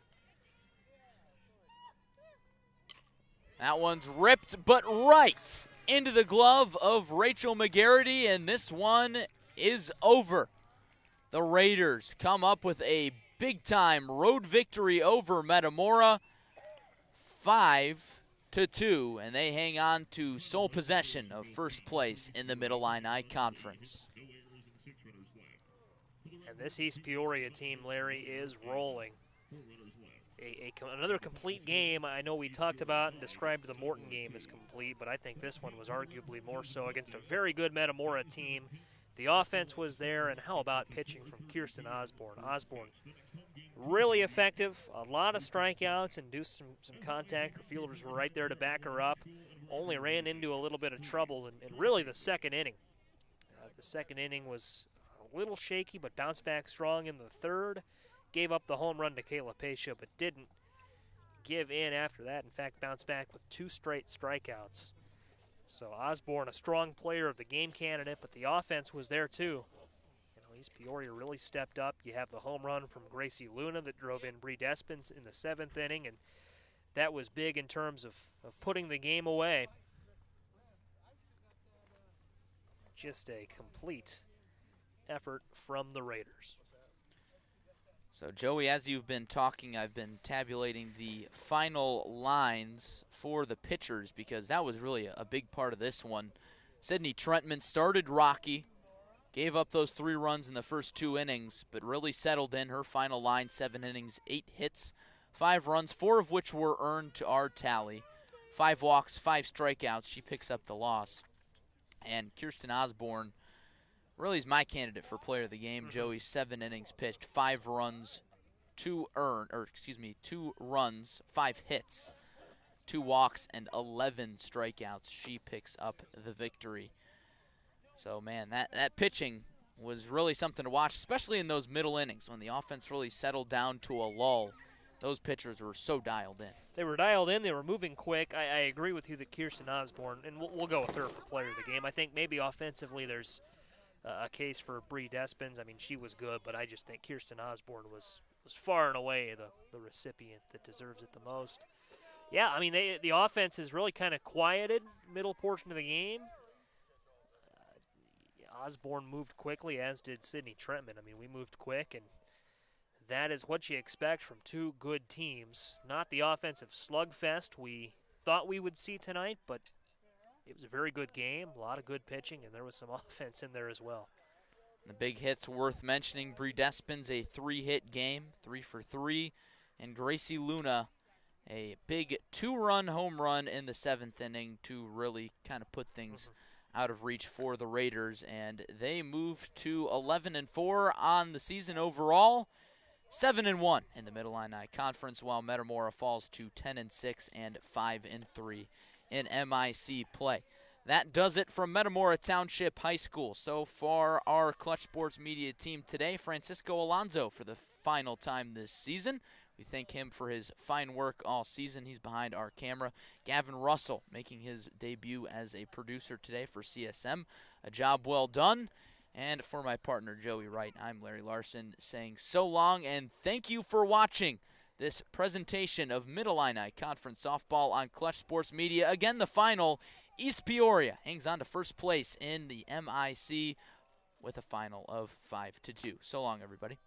That one's ripped but right into the glove of Rachel McGarity, and this one is over. The Raiders come up with a big-time road victory over Metamora, 5-2, and they hang on to sole possession of first place in the Mid-Illini Conference. And this East Peoria team, Larry, is rolling. Another complete game. I know we talked about and described the Morton game as complete, but I think this one was arguably more so against a very good Metamora team. The offense was there, and how about pitching from Kirsten Osborne? Osborne really effective, a lot of strikeouts, induced some contact. Her fielders were right there to back her up. Only ran into a little bit of trouble in really the second inning. The second inning was a little shaky, but bounced back strong in the third. Gave up the home run to Kayla Patia, but didn't give in after that. In fact, bounced back with 2 straight strikeouts. So Osborne, a strong player of the game candidate, but the offense was there too. You know, East Peoria really stepped up. You have the home run from Gracie Luna that drove in Bree Despens in the 7th inning, and that was big in terms of putting the game away. Just a complete effort from the Raiders. So, Joey, as you've been talking, I've been tabulating the final lines for the pitchers because that was really a big part of this one. Sydney Trentman started rocky, gave up those 3 runs in the first 2 innings, but really settled in. Her final line, 7 innings, 8 hits, 5 runs, 4 of which were earned to our tally. 5 walks, 5 strikeouts. She picks up the loss. And Kirsten Osborne really is my candidate for player of the game. Joey, 7 innings pitched, 5 runs, 2 runs, 5 hits, 2 walks, and 11 strikeouts. She picks up the victory. So, man, that pitching was really something to watch, especially in those middle innings when the offense really settled down to a lull. Those pitchers were so dialed in. They were dialed in. They were moving quick. I agree with you that Kirsten Osborne, and we'll go with her for player of the game. I think maybe offensively there's a case for Bree Despens. I mean, she was good, but I just think Kirsten Osborne was far and away the recipient that deserves it the most. Yeah, I mean, the offense has really kind of quieted middle portion of the game. Osborne moved quickly, as did Sydney Trentman. I mean, we moved quick, and that is what you expect from 2 good teams. Not the offensive slugfest we thought we would see tonight, but it was a very good game, a lot of good pitching, and there was some offense in there as well. The big hits worth mentioning. Bree Despens, a 3-hit game, 3 for 3. And Gracie Luna, a big 2-run home run in the 7th inning to really kind of put things out of reach for the Raiders. And they moved to 11-4 on the season overall, 7-1 in the Mid-Illini Conference, while Metamora falls to 10-6 and 5-3 in MIC play. That does it from Metamora Township High School. So far, our Clutch Sports Media team today, Francisco Alonso for the final time this season. We thank him for his fine work all season. He's behind our camera. Gavin Russell making his debut as a producer today for CSM. A job well done. And for my partner, Joey Wright, I'm Larry Larson saying so long and thank you for watching this presentation of Mid-Illini Conference Softball on Clutch Sports Media. Again, the final, East Peoria hangs on to first place in the MIC with a final of 5-2. So long, everybody.